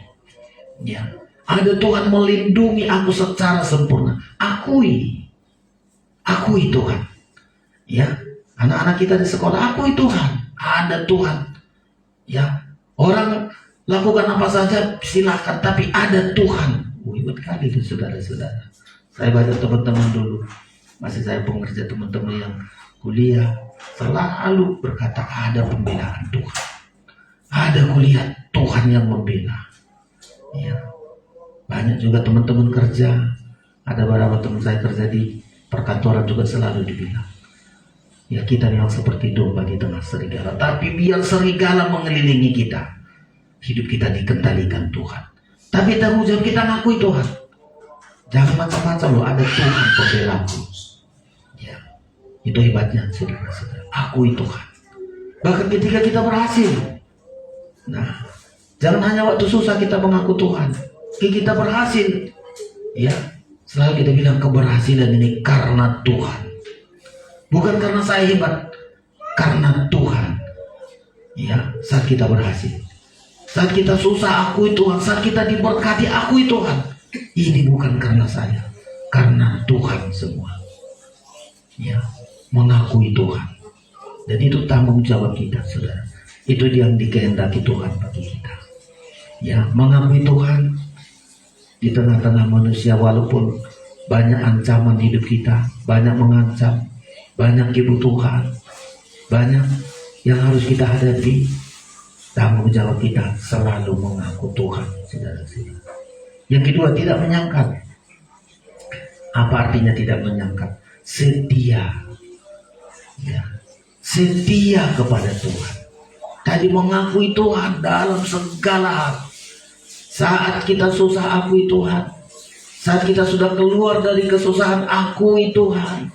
Speaker 2: Ya, ada Tuhan melindungi aku secara sempurna. Akui Tuhan. Ya, anak-anak kita di sekolah, akui Tuhan. Ada Tuhan. Ya, orang lakukan apa saja silahkan, tapi ada Tuhan. Hebat kali itu saudara-saudara. Saya baca teman-teman dulu, masih saya pengerja teman-teman yang kuliah, selalu berkata ada pembelaan Tuhan. Ada kuliah Tuhan yang membela. Ya. Banyak juga teman-teman kerja, ada beberapa teman saya kerja di perkantoran juga selalu dibilang, ya kita memang seperti domba di tengah serigala, tapi biar serigala mengelilingi kita, hidup kita dikendalikan Tuhan. Tapi tanggung jawab kita ngakui Tuhan. Jangan macam-macam loh, ada Tuhan pembelaku. Ya, itu hebatnya saudara-saudara. Akui Tuhan. Bahkan ketika kita berhasil. Nah, jangan hanya waktu susah kita mengaku Tuhan. Kita berhasil. Ya, selalu kita bilang keberhasilan ini karena Tuhan. Bukan karena saya hebat, karena Tuhan. Ya, saat kita berhasil. Saat kita susah, akui Tuhan. Saat kita diberkati, akui Tuhan. Ini bukan karena saya, karena Tuhan semua. Ya, mengakui Tuhan. Dan itu tanggung jawab kita, saudara. Itu yang dikehendaki Tuhan bagi kita. Ya, mengakui Tuhan di tengah-tengah manusia, walaupun banyak ancaman hidup kita, banyak mengancam, banyak kebutuhan, banyak yang harus kita hadapi. Tanggung jawab kita selalu mengaku Tuhan, saudara-saudara. Yang kedua, tidak menyangkal. Apa artinya tidak menyangkal? Setia. Ya. Setia kepada Tuhan. Tadi mengakui Tuhan dalam segala hal. Saat kita susah, akui Tuhan. Saat kita sudah keluar dari kesusahan, akui Tuhan.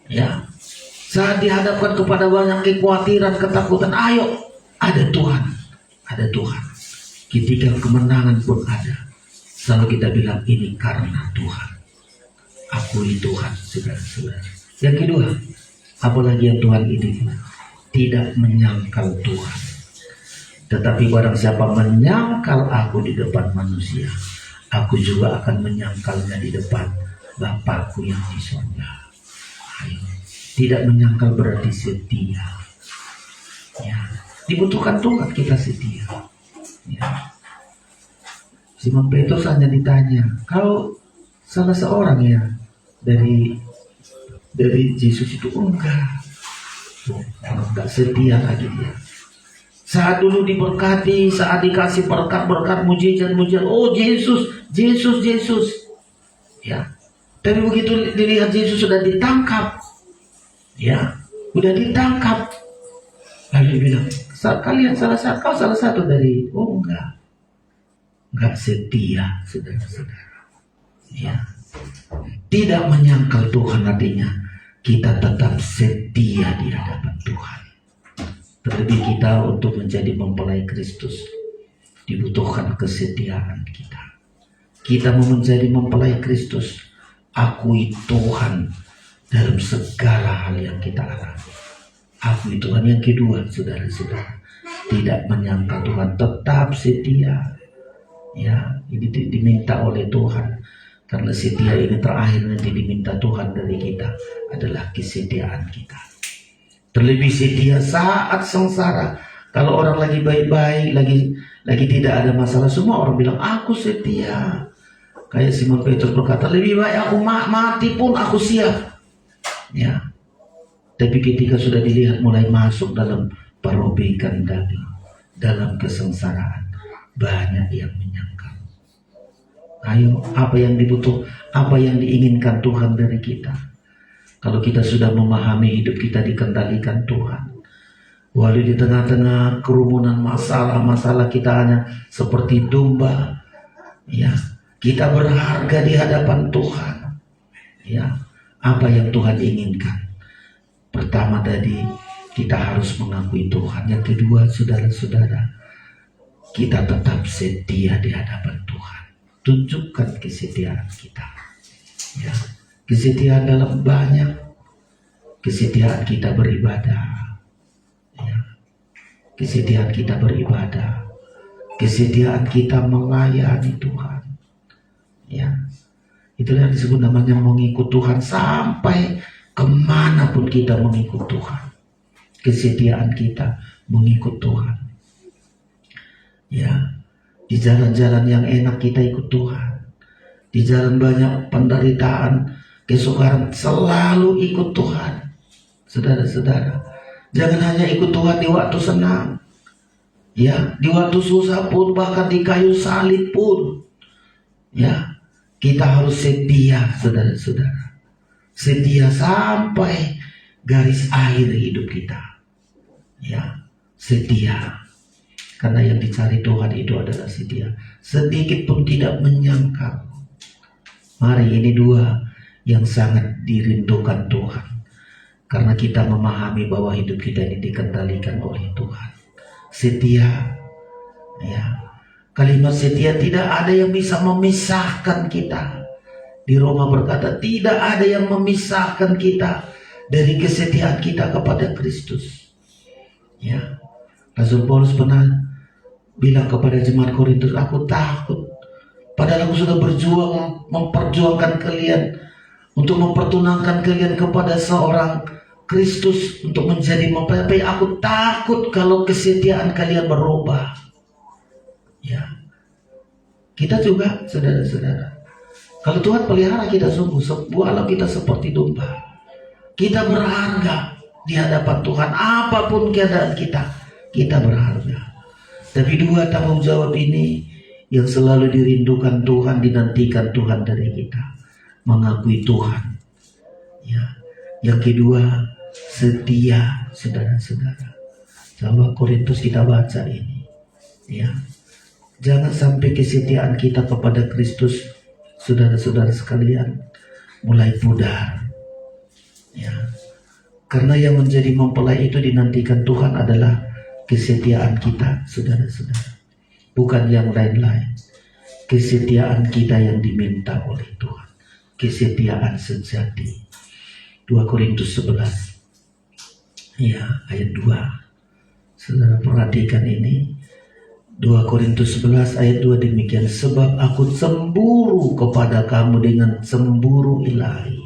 Speaker 2: Ya. Saat dihadapkan kepada banyak kekhawatiran, ketakutan, ayo, ada Tuhan, ada Tuhan. Ketika kemenangan pun ada, selalu kita bilang ini karena Tuhan. Akui Tuhan, saudara-saudara. Yang kedua, apalagi yang Tuhan ini tidak menyangkal Tuhan. Tetapi barang siapa menyangkal aku di depan manusia, aku juga akan menyangkalnya di depan Bapakku yang di surga. Ayo. Tidak menyangkal berarti setia. Ya. Dibutuhkan Tuhan kita setia. Ya. Simon Petrus hanya ditanya, kalau salah seorang ya dari Yesus itu enggak setia lagi dia. Saat dulu diberkati, saat dikasih berkat-berkat, mujizat-mujizat, oh Yesus. Ya. Tapi begitu dilihat Yesus sudah ditangkap, ya, sudah ditangkap. Lalu bilang, kalian salah satu dari, oh enggak setia, saudara-saudara. Ya, tidak menyangkal Tuhan artinya kita tetap setia di hadapan Tuhan. Terlebih kita untuk menjadi mempelai Kristus dibutuhkan kesetiaan kita. Kita mau menjadi mempelai Kristus, akui Tuhan dalam segala hal yang kita alami. Akui Tuhan. Yang kedua, saudara-saudara, tidak menyangkal Tuhan, tetap setia. Ya, ini diminta oleh Tuhan. Karena setia ini terakhir nanti diminta Tuhan dari kita adalah kesetiaan kita. Terlebih setia saat sengsara. Kalau orang lagi baik-baik, lagi tidak ada masalah, semua orang bilang aku setia. Kayak Simon Petrus berkata, lebih baik aku mati pun aku siap. Ya. Tapi ketika sudah dilihat mulai masuk dalam perobekan daging, dalam kesengsaraan, banyak yang menyangkal. Ayo, apa yang diinginkan Tuhan dari kita? Kalau kita sudah memahami hidup kita dikendalikan Tuhan, walau di tengah-tengah kerumunan masalah kita hanya seperti domba, ya, kita berharga di hadapan Tuhan. Ya, apa yang Tuhan inginkan? Pertama tadi, kita harus mengakui Tuhan. Yang kedua, saudara-saudara, kita tetap setia di hadapan Tuhan. Tunjukkan kesetiaan kita. Ya, kesetiaan dalam banyak. Kesetiaan kita beribadah. Ya, kesetiaan kita beribadah. Kesetiaan kita melayani Tuhan. Ya, itulah yang disebut namanya mengikut Tuhan sampai kemanapun kita mengikut Tuhan. Kesetiaan kita mengikut Tuhan. Ya, di jalan-jalan yang enak kita ikut Tuhan. Di jalan banyak penderitaan, kesukaran, selalu ikut Tuhan. Saudara-saudara, jangan hanya ikut Tuhan di waktu senang. Ya, di waktu susah pun, bahkan di kayu salib pun. Ya, kita harus setia, saudara-saudara. Setia sampai garis akhir hidup kita. Ya, setia. Karena yang dicari Tuhan itu adalah setia. Sedikit pun tidak menyangkal. Mari, ini dua yang sangat dirindukan Tuhan. Karena kita memahami bahwa hidup kita ini dikendalikan oleh Tuhan. Setia. Ya. Kalimat setia tidak ada yang bisa memisahkan kita. Di Roma berkata, tidak ada yang memisahkan kita dari kesetiaan kita kepada Kristus. Ya, Rasul Paulus pernah bilang kepada jemaat Korintus, aku takut. Padahal aku sudah berjuang memperjuangkan kalian untuk mempertunangkan kalian kepada seorang Kristus untuk menjadi mempelai. Aku takut kalau kesetiaan kalian berubah. Ya, kita juga, saudara-saudara, Kalau Tuhan pelihara kita sungguh, buatlah kita seperti domba. Kita berharga di hadapan Tuhan. Apapun keadaan kita berharga. Tapi dua tanggung jawab ini yang selalu dirindukan Tuhan, dinantikan Tuhan dari kita. Mengakui Tuhan. Ya. Yang kedua, setia, saudara-saudara. Coba Korintus kita baca ini. Ya. Jangan sampai kesetiaan kita kepada Kristus, saudara-saudara sekalian, mulai pudar. Ya. Karena yang menjadi mempelai itu dinantikan Tuhan adalah kesetiaan kita, saudara-saudara. Bukan yang lain-lain. Kesetiaan kita yang diminta oleh Tuhan. Kesetiaan sejati. 2 Korintus 11. Ya, ayat 2. Saudara perhatikan ini. 2 Korintus 11 ayat 2 demikian. Sebab aku cemburu kepada kamu dengan cemburu ilahi.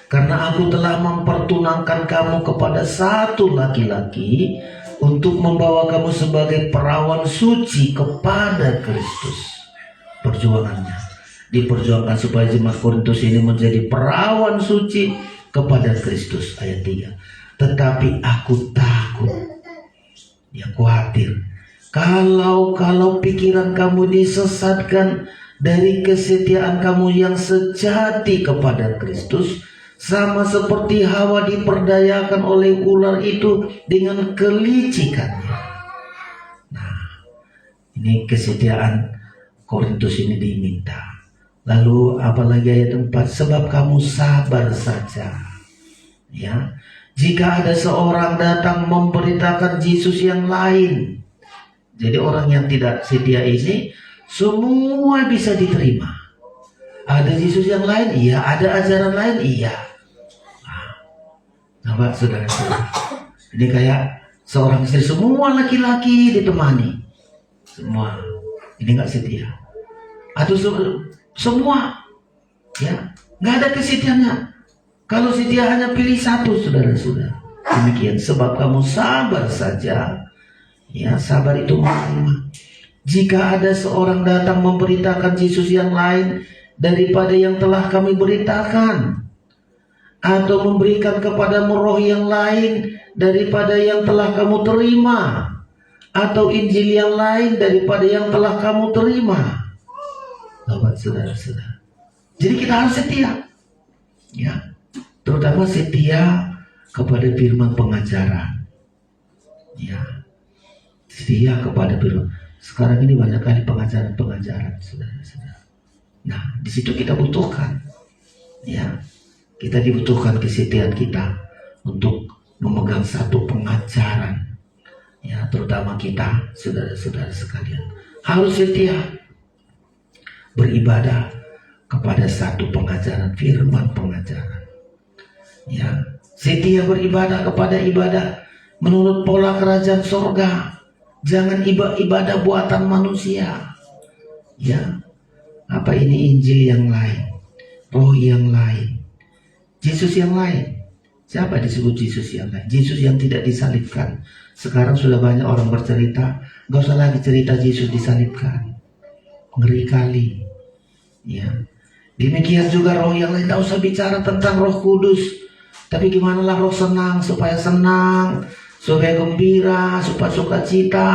Speaker 2: Karena aku telah mempertunangkan kamu kepada satu laki-laki untuk membawa kamu sebagai perawan suci kepada Kristus. Perjuangannya diperjuangkan supaya jemaat Korintus ini menjadi perawan suci kepada Kristus. Ayat 3. Tetapi aku takut, ya khawatir, kalau pikiran kamu disesatkan dari kesetiaan kamu yang sejati kepada Kristus, sama seperti Hawa diperdayakan oleh ular itu dengan kelicikannya. Nah, ini kesetiaan Korintus ini diminta. Lalu apalagi ayat 4, sebab kamu sabar saja. Ya, jika ada seorang datang memberitakan Yesus yang lain. Jadi orang yang tidak setia ini semua bisa diterima. Ada Yesus yang lain, iya. Ada ajaran lain, iya. Nah, saudara-saudara, ini kayak seorang istri, semua laki-laki ditemani, semua ini nggak setia, atau semua, ya nggak ada kesetiaannya. Kalau setia hanya pilih satu, saudara-saudara. Demikian, sebab kamu sabar saja, ya sabar itu menerima. Jika ada seorang datang memberitakan Yesus yang lain daripada yang telah kami beritakan, atau memberikan kepadamu roh yang lain daripada yang telah kamu terima, atau Injil yang lain daripada yang telah kamu terima. Saudara-saudara, jadi kita harus setia, ya, terutama setia kepada firman pengajaran, ya, setia kepada firman. Sekarang ini banyak kali pengajaran, saudara-saudara. Nah, di situ kita butuhkan, ya. Kita dibutuhkan kesetiaan kita untuk memegang satu pengajaran, ya, terutama kita, saudara-saudara sekalian, harus setia beribadah kepada satu pengajaran, firman pengajaran, ya, setia beribadah kepada ibadah menurut pola kerajaan sorga, jangan ibadah buatan manusia, ya. Apa ini Injil yang lain, roh yang lain, Yesus yang lain. Siapa disebut Yesus yang lain? Yesus yang tidak disalibkan. Sekarang sudah banyak orang bercerita, gak usah lagi cerita Yesus disalibkan. Ngeri kali, ya. Demikian juga roh yang lain. Tak usah bicara tentang Roh Kudus, tapi gimana lah roh senang, supaya gembira, supaya sukacita.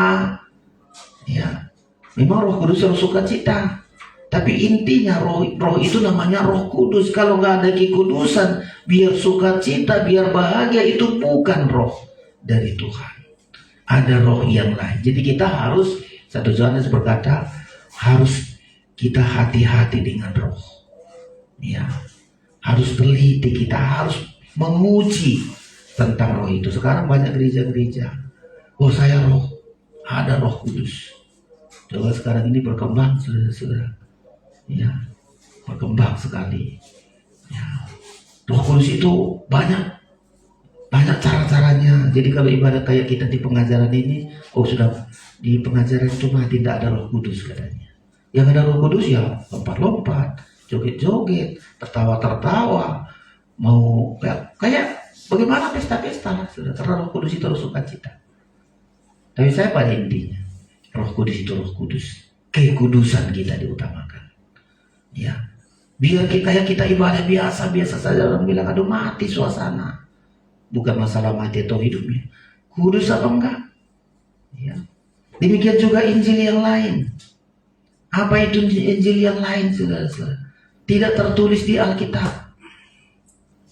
Speaker 2: Ya, memang Roh Kudus harus sukacita. Tapi intinya roh itu namanya Roh Kudus. Kalau nggak ada kekudusan, biar sukacita, biar bahagia, itu bukan roh dari Tuhan. Ada roh yang lain. Jadi kita harus, 1 Yohanes berkata, harus kita hati-hati dengan roh. Ya, harus teliti, kita harus menguji tentang roh itu. Sekarang banyak gereja-gereja, oh saya roh, ada Roh Kudus. Coba sekarang ini berkembang, saudara-saudara. Ya, berkembang sekali. Ya, Roh Kudus itu banyak cara-caranya. Jadi kalau ibadah kayak kita di pengajaran ini, oh sudah di pengajaran itu mah tidak ada Roh Kudus katanya. Yang ada Roh Kudus ya lompat-lompat, joget-joget, tertawa-tertawa, mau kayak bagaimana pesta-pesta lah, sudah. Karena Roh Kudus itu harus sukacita. Tapi saya pada intinya, Roh Kudus itu Roh Kudus, kekudusan kita diutamakan. Ya, Biar kita ibadah biasa saja, orang bilang aduh mati suasana. Bukan masalah mati atau hidupnya, kudus apa enggak? Ya. Demikian juga Injil yang lain. Apa itu Injil yang lain, saudara-saudara? Tidak tertulis di Alkitab.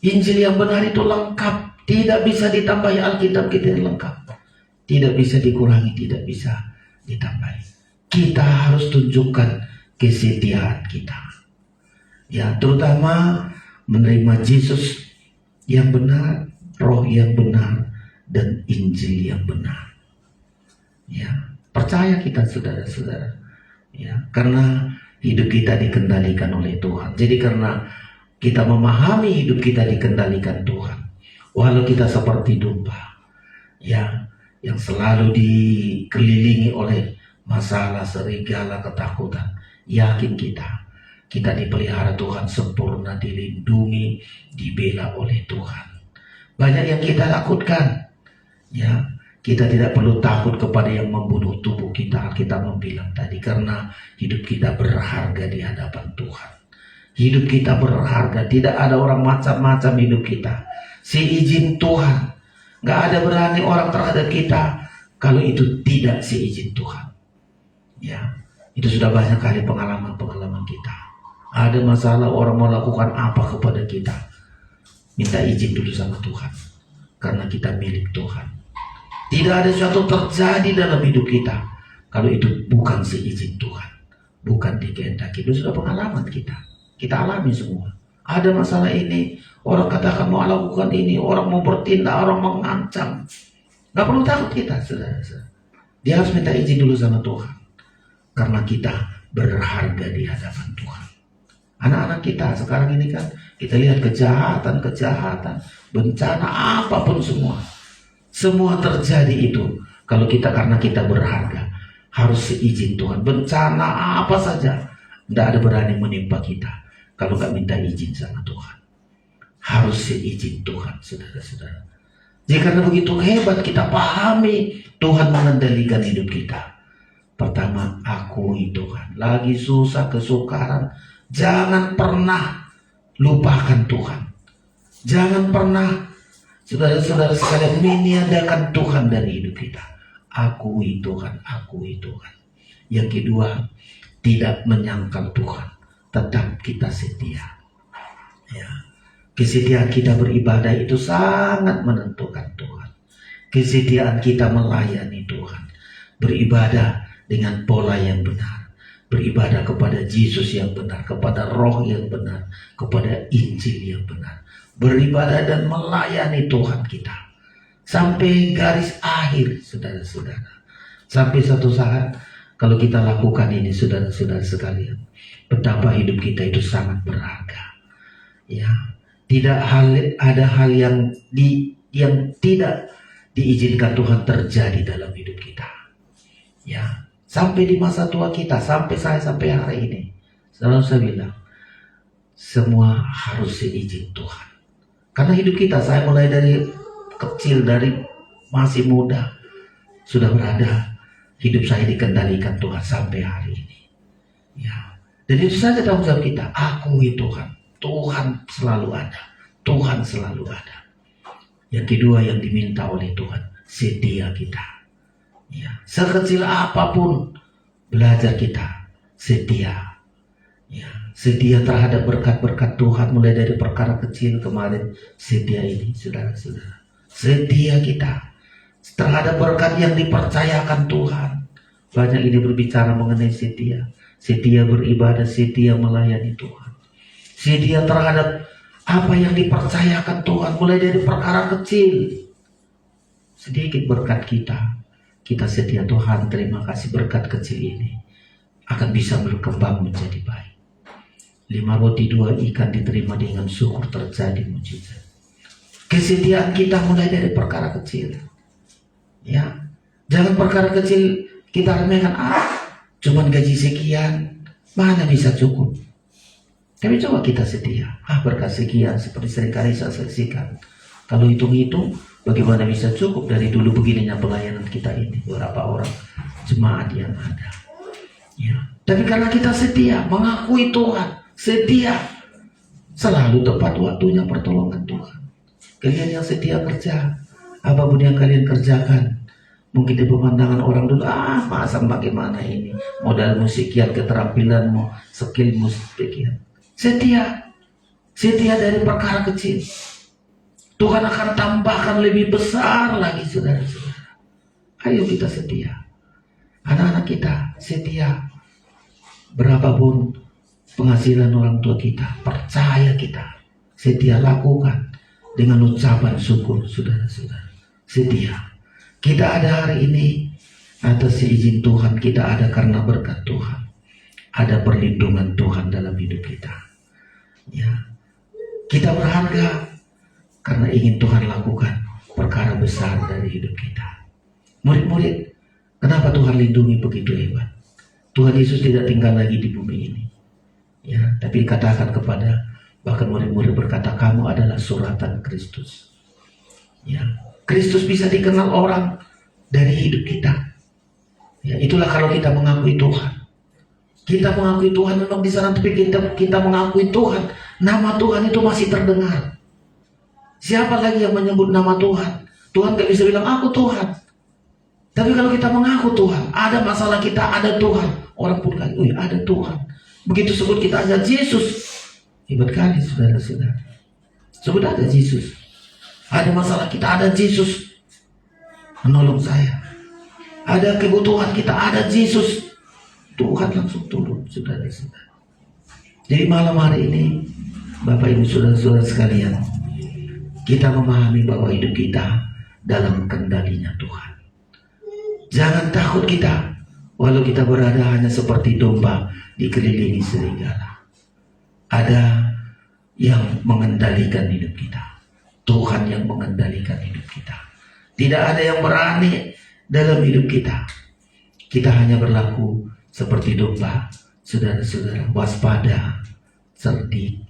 Speaker 2: Injil yang benar itu lengkap, tidak bisa ditambahi. Alkitab kita yang lengkap, tidak bisa dikurangi, tidak bisa ditambahi. Kita harus tunjukkan kesetiaan kita, ya, terutama menerima Yesus yang benar, Roh yang benar, dan Injil yang benar. Ya, percaya kita, saudara-saudara, ya, karena hidup kita dikendalikan oleh Tuhan. Jadi karena kita memahami hidup kita dikendalikan Tuhan, walau kita seperti domba, ya, yang selalu dikelilingi oleh masalah, serigala, ketakutan, yakin kita dipelihara Tuhan sempurna, dilindungi, dibela oleh Tuhan. Banyak yang kita takutkan, ya. Kita tidak perlu takut kepada yang membunuh tubuh kita. Kita membilang tadi, karena hidup kita berharga di hadapan Tuhan. Hidup kita berharga, tidak ada orang macam-macam hidup kita. Seizin Tuhan, gak ada berani orang terhadap kita kalau itu tidak seizin Tuhan. Ya, itu sudah banyak kali pengalaman kita. Ada masalah, orang mau lakukan apa kepada kita, minta izin dulu sama Tuhan, karena kita milik Tuhan. Tidak ada sesuatu terjadi dalam hidup kita kalau itu bukan seizin Tuhan, bukan dikehendaki. Itu sudah pengalaman kita alami semua. Ada masalah ini, orang katakan mau lakukan ini, orang mau bertindak, orang mengancam, gak perlu takut kita, saudara-saudara. Dia harus minta izin dulu sama Tuhan, karena kita berharga di hadapan Tuhan. Anak-anak kita sekarang ini kan, kita lihat kejahatan, bencana apapun semua terjadi itu. Kalau kita, karena kita berharga, harus seizin Tuhan. Bencana apa saja, tidak ada berani menimpa kita kalau gak minta izin sama Tuhan. Harus seizin Tuhan, saudara-saudara. Jadi karena begitu hebat kita pahami Tuhan mengendalikan hidup kita. Pertama, akui Tuhan. Lagi susah, kesukaran, jangan pernah lupakan Tuhan. Jangan pernah, saudara-saudara sekalian, meniadakan Tuhan dari hidup kita. Akui Tuhan, akui Tuhan. Yang kedua, tidak menyangkal Tuhan, tetap kita setia. Ya. Kesetiaan kita beribadah itu sangat menentukan Tuhan. Kesetiaan kita melayani Tuhan, beribadah dengan pola yang benar, beribadah kepada Yesus yang benar, kepada Roh yang benar, kepada Injil yang benar, beribadah dan melayani Tuhan kita sampai garis akhir, saudara-saudara. Sampai satu saat kalau kita lakukan ini, saudara-saudara sekalian, betapa hidup kita itu sangat berharga. Ya, tidak ada hal yang tidak diizinkan Tuhan terjadi dalam hidup kita. Ya, sampai di masa tua kita, sampai hari ini, selalu saya bilang, semua harus seizin Tuhan. Karena hidup kita, saya mulai dari kecil, dari masih muda, sudah berada, hidup saya dikendalikan Tuhan sampai hari ini. Ya, dan itu saja tanggung jawab kita. Akui Tuhan. Tuhan selalu ada. Tuhan selalu ada. Yang kedua yang diminta oleh Tuhan, setia kita. Ya, sekecil apapun, belajar kita setia. Ya, setia terhadap berkat-berkat Tuhan, mulai dari perkara kecil kemarin, setia ini, saudara-saudara. Setia kita terhadap berkat yang dipercayakan Tuhan. Banyak ini berbicara mengenai setia. Setia beribadah, setia melayani Tuhan. Setia terhadap apa yang dipercayakan Tuhan, mulai dari perkara kecil. Sedikit berkat kita setia Tuhan, terima kasih berkat kecil ini akan bisa berkembang menjadi baik. 5 roti 2 ikan diterima dengan syukur, terjadi mujizat. Kesetiaan kita mulai dari perkara kecil. Ya, jangan perkara kecil kita remehkan. Cuman gaji sekian, mana bisa cukup? Tapi coba kita setia. Berkat sekian, seperti seringkali saya saksikan. Kalau hitung-hitung, bagaimana bisa cukup dari dulu begininya pelayanan kita ini, berapa orang jemaat yang ada. Ya. Tapi karena kita setia, mengakui Tuhan, setia, Selalu tepat waktunya pertolongan Tuhan. Kalian yang setia kerja, apapun yang kalian kerjakan, mungkin di pemandangan orang dulu, masa bagaimana ini, modalmu sekian, keterampilanmu, skillmu sekian. Setia dari perkara kecil, Tuhan akan tambahkan lebih besar lagi, saudara-saudara. Ayo kita setia. Anak-anak kita setia. Berapapun penghasilan orang tua kita, percaya kita, setia lakukan dengan ucapan syukur, saudara-saudara. Setia. Kita ada hari ini atas izin Tuhan, kita ada karena berkat Tuhan. Ada perlindungan Tuhan dalam hidup kita. Ya. Kita berharga karena ingin Tuhan lakukan perkara besar dari hidup kita. Murid-murid, kenapa Tuhan lindungi begitu hebat? Tuhan Yesus tidak tinggal lagi di bumi ini. Ya, tapi dikatakan kepada, bahkan murid-murid berkata, kamu adalah suratan Kristus. Ya, Kristus bisa dikenal orang dari hidup kita. Ya, itulah kalau kita mengakui Tuhan. Kita mengakui Tuhan memang di sana, tapi kita mengakui Tuhan. Nama Tuhan itu masih terdengar. Siapa lagi yang menyebut nama Tuhan? Tuhan gak bisa bilang aku Tuhan. Tapi kalau kita mengaku Tuhan, ada masalah kita, ada Tuhan. Orang pun kan, ada Tuhan. Begitu sebut kita aja Yesus. Hebat kali saudara-saudara. Sebut aja Yesus. Ada masalah kita, ada Yesus menolong saya. Ada kebutuhan kita, ada Yesus. Tuhan langsung turun, saudara-saudara. Jadi malam hari ini, Bapak Ibu saudara-saudara sekalian, kita memahami bahwa hidup kita dalam kendalinya Tuhan. Jangan takut kita, walau kita berada hanya seperti domba dikelilingi serigala. Ada yang mengendalikan hidup kita. Tuhan yang mengendalikan hidup kita. Tidak ada yang berani dalam hidup kita. Kita hanya berlaku seperti domba. Saudara-saudara, waspada, cerdik.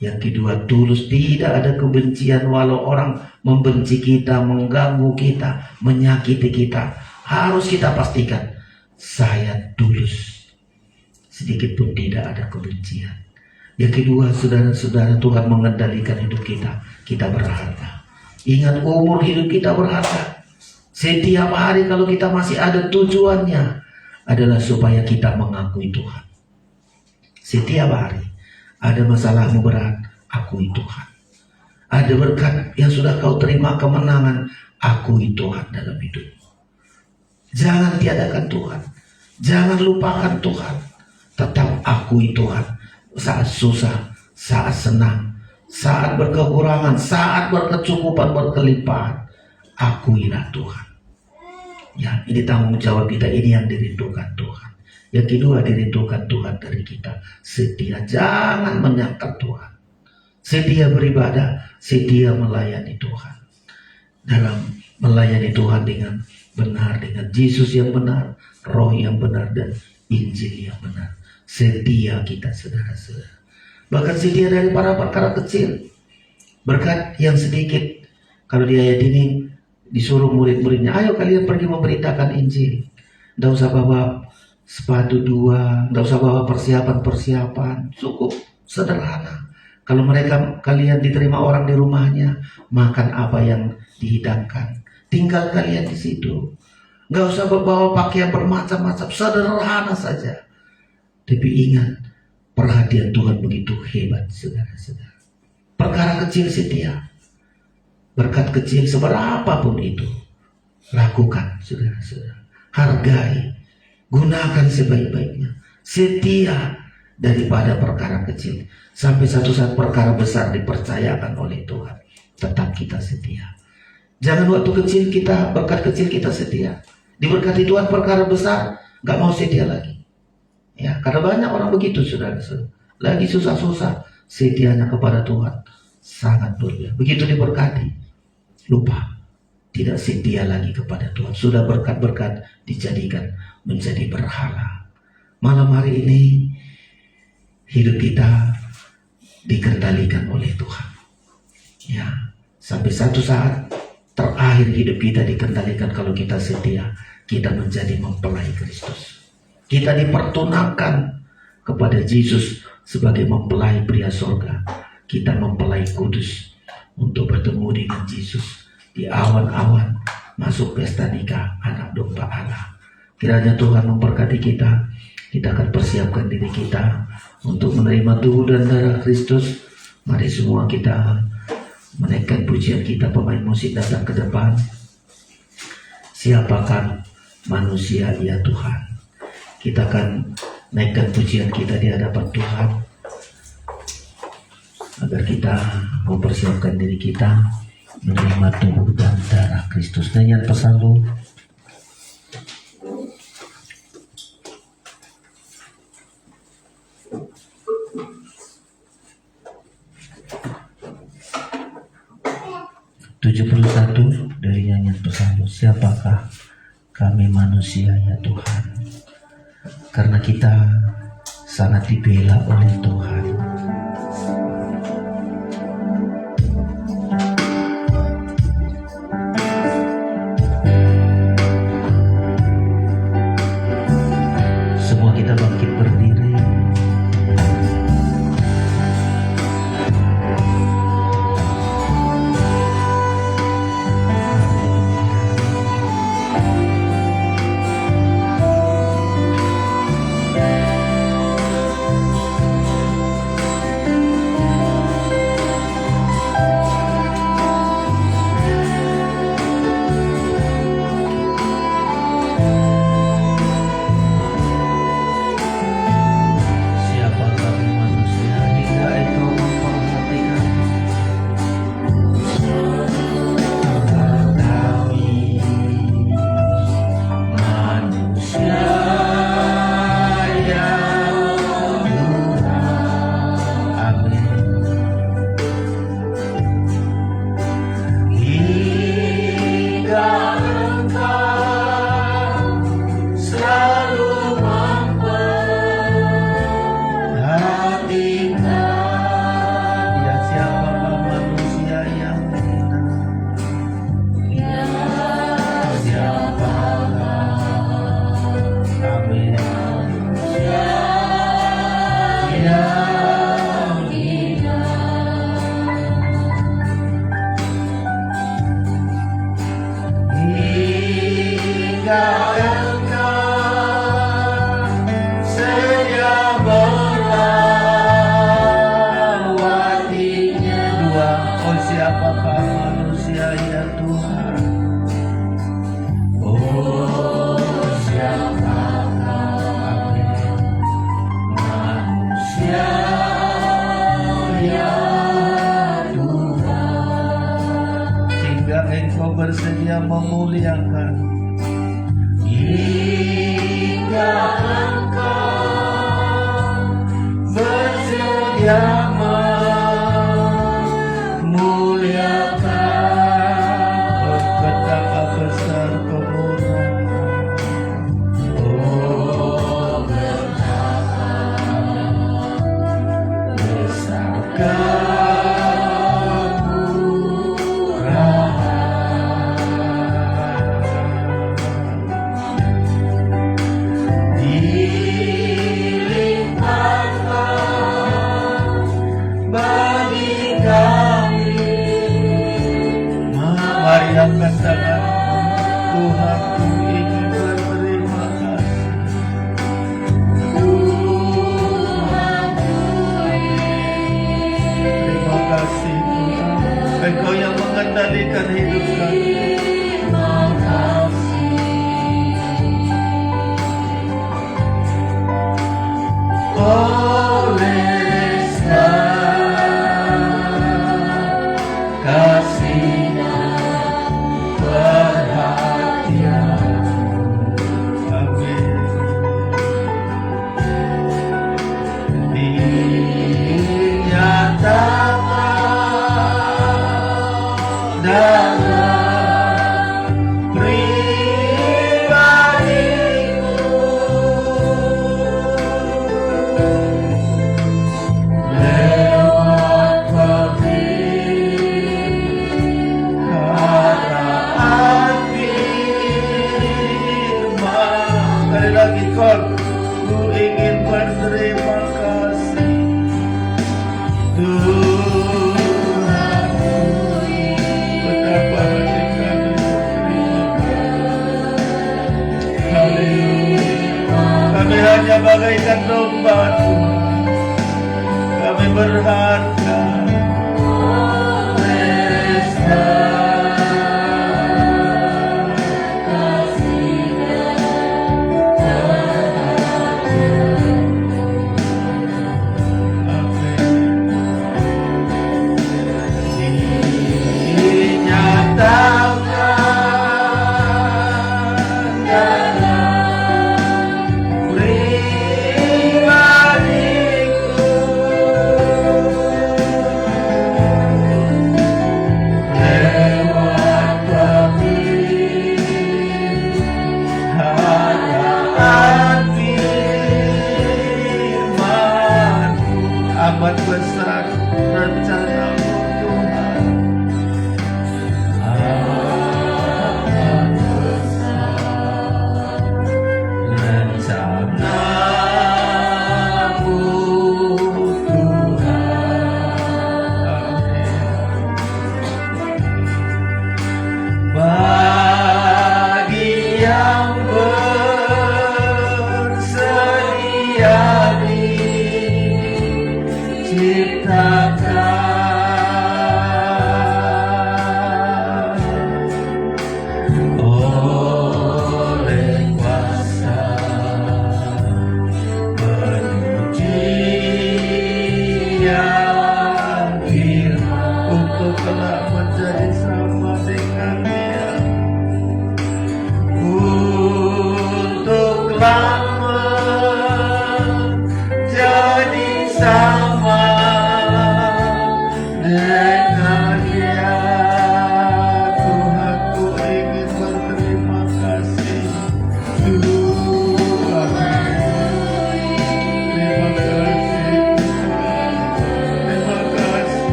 Speaker 2: Yang kedua, tulus. Tidak ada kebencian walau orang membenci kita, mengganggu kita, menyakiti kita. Harus kita pastikan, saya tulus. Sedikit pun tidak ada kebencian. Yang kedua, saudara-saudara, Tuhan mengendalikan hidup kita. Kita berharga. Ingat, umur hidup kita berharga. Setiap hari kalau kita masih ada, tujuannya adalah supaya kita mengakui Tuhan. Setiap hari ada masalahmu berat, akui Tuhan. Ada berkat yang sudah kau terima, kemenangan, akui Tuhan dalam hidupmu. Jangan tiadakan Tuhan. Jangan lupakan Tuhan. Tetap akui Tuhan. Saat susah, saat senang, saat berkekurangan, saat berkecukupan, berkelimpahan, akuilah Tuhan. Ya, ini tanggung jawab kita, ini yang dirindukan Tuhan. Yang kedua, dirindukan Tuhan dari kita. Setia, jangan menyangkal Tuhan. Setia beribadah, setia melayani Tuhan. Dalam melayani Tuhan dengan benar, dengan Yesus yang benar, Roh yang benar, dan Injil yang benar. Setia kita, saudara-saudara. Bahkan setia dari para perkara kecil. Berkat yang sedikit. Kalau di ayat ini disuruh murid-muridnya, ayo kalian pergi memberitakan Injil. Tidak usah bawa sepatu dua, tidak usah bawa persiapan-persiapan. Cukup sederhana. Kalau kalian diterima orang di rumahnya, makan apa yang dihidangkan. Tinggal kalian di situ. Gak usah bawa pakaian bermacam-macam, sederhana saja. Tapi ingat, perhatian Tuhan begitu hebat, saudara-saudara. Perkara kecil setia. Berkat kecil seberapapun itu, lakukan, saudara-saudara. Hargai, gunakan sebaik-baiknya. Setia daripada perkara kecil. Sampai satu saat perkara besar dipercayakan oleh Tuhan. Tetap kita setia. Jangan waktu kecil kita, berkat kecil kita setia. Diberkati Tuhan perkara besar, gak mau setia lagi. Ya, karena banyak orang begitu, saudara-saudara. Lagi susah-susah, setianya kepada Tuhan sangat luar biasa. Begitu diberkati, lupa, tidak setia lagi kepada Tuhan. Sudah berkat-berkat dijadikan menjadi berhala. Malam hari ini hidup kita dikendalikan oleh Tuhan. Ya, sampai satu saat terakhir hidup kita dikendalikan kalau kita setia, kita menjadi mempelai Kristus. Kita dipertunangkan kepada Yesus sebagai mempelai pria surga. kita mempelai kudus untuk bertemu dengan Yesus di awan-awan masuk pesta nikah anak domba Allah. Kiranya Tuhan memberkati kita. Kita akan persiapkan diri kita untuk menerima tubuh dan darah Kristus. Mari semua kita menaikkan pujian kita. Pemain musik datang ke depan. Siapakah manusia ya Tuhan? Kita akan naikkan pujian kita di hadapan Tuhan, agar kita mempersiapkan diri kita menerima tubuh dan darah Kristus. Nyanyian Pesalmu 71 dari nyanyian Pesalmu. Siapakah kami manusia ya Tuhan? Karena kita sangat dibela oleh Tuhan. Semua kita bangkit berdiri. Siapakah manusia ya Tuhan? Oh, siapakah manusia ya Tuhan, hingga Engkau bersedia memuliakan, hingga Engkau bersedia angkat tangan. Tuhan, ku ingin berterima kasih. Tuhan, terima kasih Tuhan. Engkau yang mengendalikan hidup kami. Terima kasih. Olehnya kasih-Nya dinyatakan dalam kami berharga amat besar rencana-Mu Tuhan. Amat besar rencana-Mu Tuhan. Bagi yang bersedia di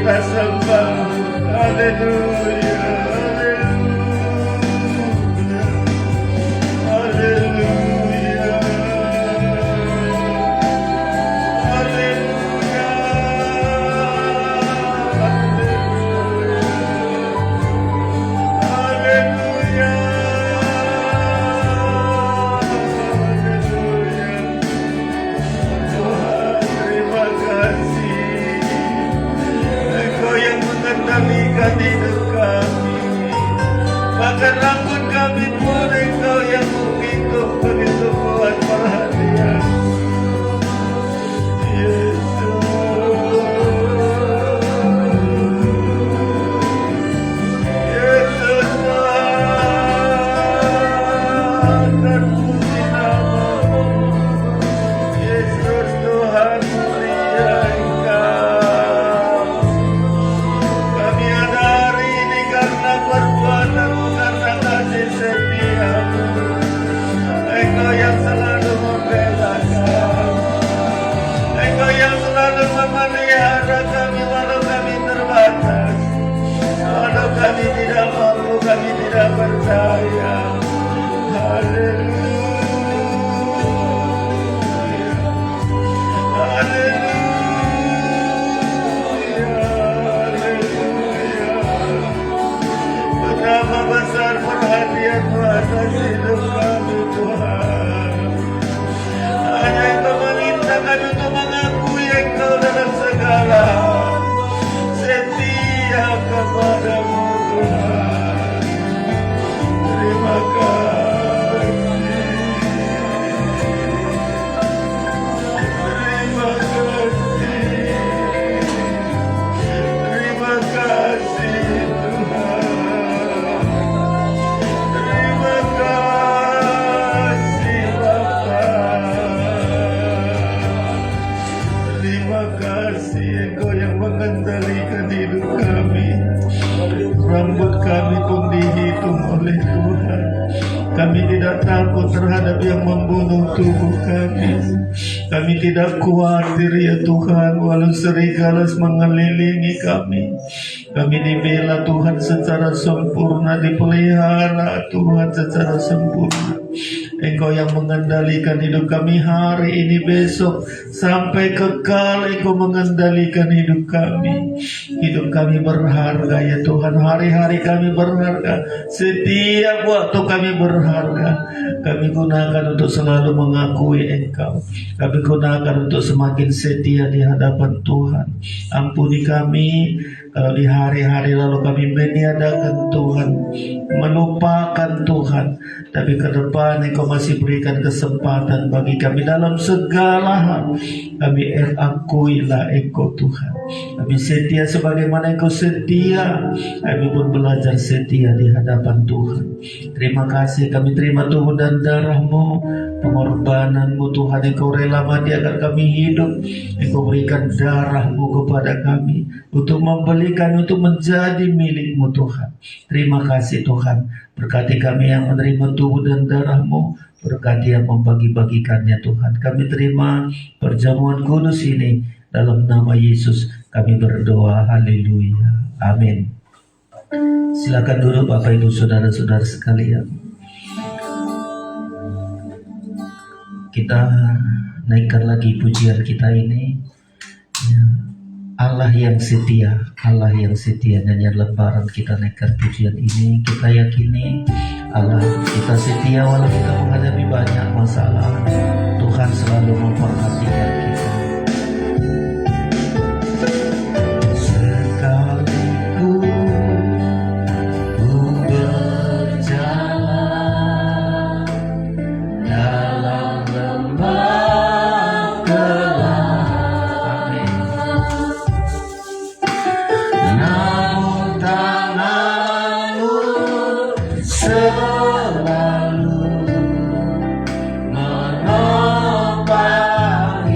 Speaker 3: kita sembah. Haleluya, haleluya, haleluya, haleluya, haleluya. Tuhan, terima kasih. Engkau yang mengendalikan hidup kami. Bahkan rambut kami pun Engkau yang menghitung begitu kuat perhatian. Yesus, Yesus Tuhan, terpuji namamu. Yesus Tuhan, mulia Engkau. Kami ada hari ini karena perbuatanmu, karena kasih setiamu. Engkau yang selalu membela kami. Engkau yang selalu memelihara kami walau kami terbatas. Walau kami tidak mampu, kami tidak percaya. Haleluya, haleluya, haleluya. Betapa besar perhatian-Mu atas hidup kami, Tuhan. Hanya Engkau meminta kami untuk mengakui Engkau dalam segala hal. Setia kepadamu, Tuhan. Terima kasih. Terima kasih. Terima kasih, Tuhan. Terima kasih, Bapa. Terima kasih Engkau yang mengendalikan hidup kami. Rambut kami pun dihitung oleh Tuhan. Kami tidak takut terhadap yang membunuh tubuh kami. Kami tidak khawatir ya Tuhan, walau serigala mengelilingi kami. Kami dibela Tuhan secara sempurna, dipelihara Tuhan secara sempurna. Engkau yang mengendalikan hidup kami hari ini, besok, sampai kekal. Engkau mengendalikan hidup kami. Hidup kami berharga ya Tuhan. Hari-hari kami berharga. Setiap waktu kami berharga. Kami gunakan untuk selalu mengakui Engkau. Kami gunakan untuk semakin setia di hadapan Tuhan. Ampuni kami kalau di hari-hari lalu kami meniadakan Tuhan, melupakan Tuhan. Tapi ke depan Engkau masih berikan kesempatan bagi kami dalam segala hal. Kami akuilah Engkau Tuhan. Kami setia sebagaimana Engkau setia. Kami pun belajar setia di hadapan Tuhan. Terima kasih, kami terima tubuh dan darah-Mu, pengorbanan-Mu Tuhan. Engkau rela mati agar kami hidup. Engkau berikan darah-Mu kepada kami untuk membeli kami, untuk menjadi milik-Mu Tuhan. Terima kasih Tuhan. Berkati kami yang menerima tubuh dan darah-Mu, berkati yang membagi-bagikannya Tuhan. Kami terima perjamuan kudus ini dalam nama Yesus kami berdoa. Haleluya, amin. Silakan duduk Bapak Ibu Saudara-saudara sekalian. Kita naikkan lagi pujian kita ini ya. Allah yang setia, Allah yang setia. Nyanyian lebaran kita naikkan pujian ini. Kita yakini Allah kita setia walau kita menghadapi banyak masalah. Tuhan selalu memperhatikan kita. Sekalipun ku berjalan dalam lembah gelap, namun tangan-Mu selalu menopang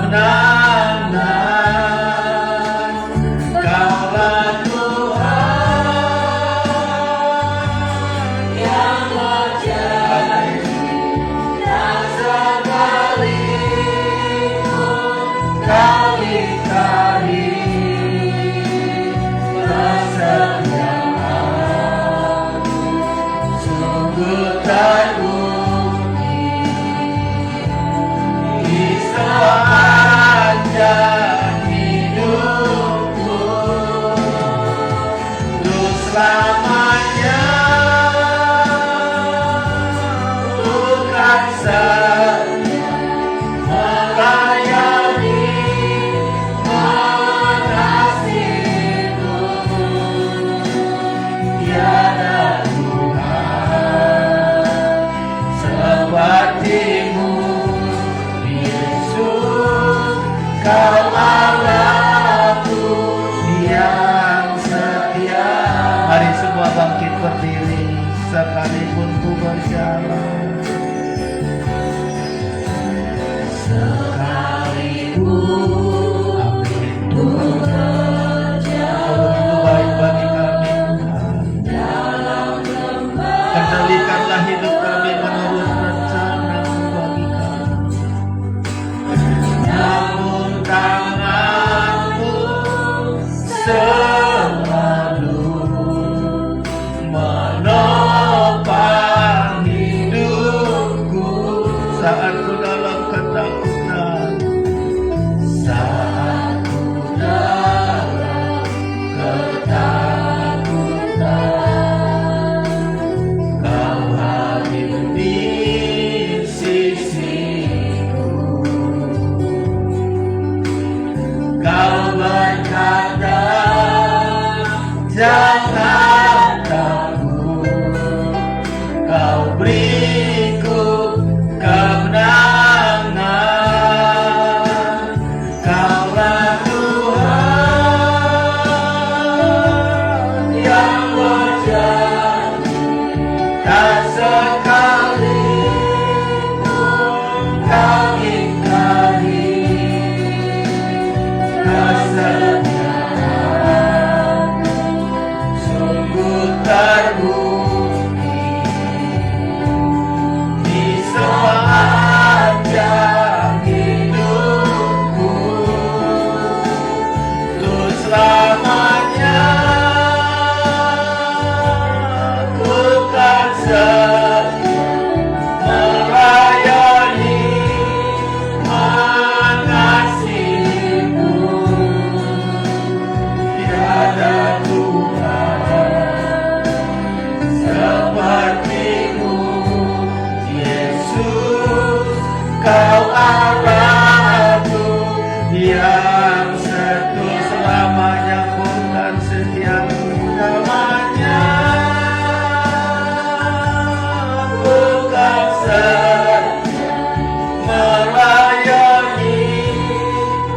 Speaker 3: kemenangan. Kaulah Tuhan yang menjadi dan sekalipun kali-kali persediaan sungguh terbukti di sepanjang hidupku untuk selamanya. Bukan setia melayani, mengasihimu, tiada Tuhan sepertimu. Yesus, Kau Allahku yang setia. Mari semua bangkit berdiri, sekalipun ku berjalan, sekalipun amin Tuhan, Kau begitu baik bagi kami Tuhan. Kendalikanlah hidup kami menurut rencana-Mu bagi kami. Namun tangan-Mu selalu menopang hidupku saat ku dalam ketakutan, saat ku dalam ketakutan. Kau hadir di sisiku. Kau berkata, jangan takut. Kau beriku kemenangan. Kaulah Tuhan yang berjanji tak sekalipun Kau ingkari kesetiaan sungguh terbukti di sepanjang hidupku untuk selamanya. Ku kan setia melayani, mengasihimu, tiada Tuhan sepertimu. Yesus, Kau Allahku yang setia selamanya, bukan setia namanya. Bukan setia melayani,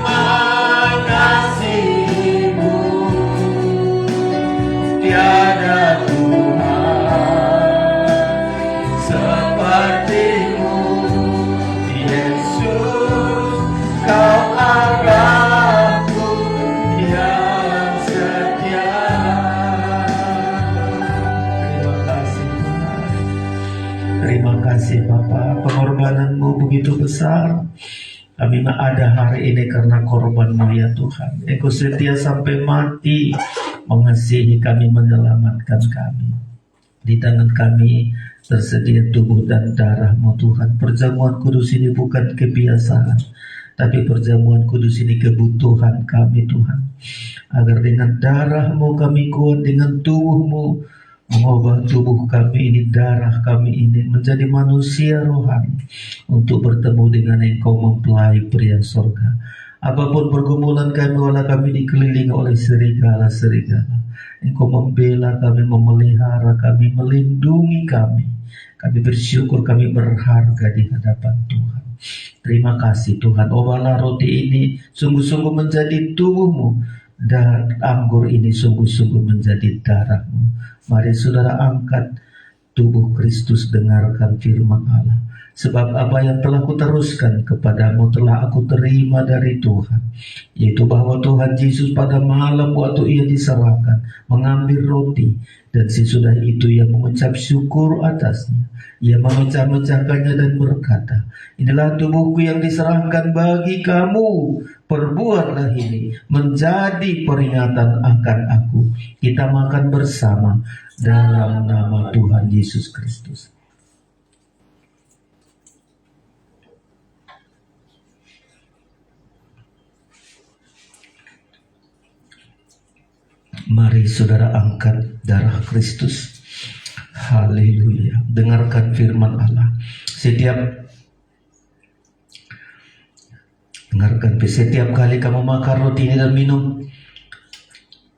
Speaker 3: mengasihimu, tiada Tuhan sepertimu. Yesus, Kau Allahku yang setia. Terima kasih Tuhan. Terima kasih Bapa, pengorbanan-Mu begitu besar. Kami ada hari ini karena korban-Mu ya Tuhan. Engkau setia sampai mati, mengasihi kami, menyelamatkan kami. Di tangan kami tersedia tubuh dan darah-Mu Tuhan. Perjamuan kudus ini bukan kebiasaan, tapi perjamuan kudus ini kebutuhan kami Tuhan. Agar dengan darah-Mu kami kuat, dengan tubuh-Mu mengubah tubuh kami ini, darah kami ini menjadi manusia rohani untuk bertemu dengan Engkau mempelai pria sorga. Apapun pergumulan kami, walau kami dikelilingi oleh serigala-serigala, Engkau membela kami, memelihara kami, melindungi kami. Kami bersyukur, kami berharga di hadapan Tuhan. Terima kasih Tuhan. Obalah roti ini sungguh-sungguh menjadi tubuh-Mu, dan anggur ini sungguh-sungguh menjadi darah-Mu. Mari saudara angkat tubuh Kristus, dengarkan firman Allah.
Speaker 2: Sebab apa yang telah kuteruskan kepadamu telah aku terima dari Tuhan, yaitu bahwa Tuhan Yesus pada malam waktu ia diserahkan mengambil roti, dan sesudah itu ia mengucap syukur atasnya. Ia memecah-mecahkannya dan berkata, inilah tubuhku yang diserahkan bagi kamu. Perbuatlah ini menjadi peringatan akan aku. Kita makan bersama dalam nama Tuhan Yesus Kristus. Mari saudara angkat darah Kristus. Haleluya. Dengarkan firman Allah. Setiap kali kamu makan roti ini dan minum,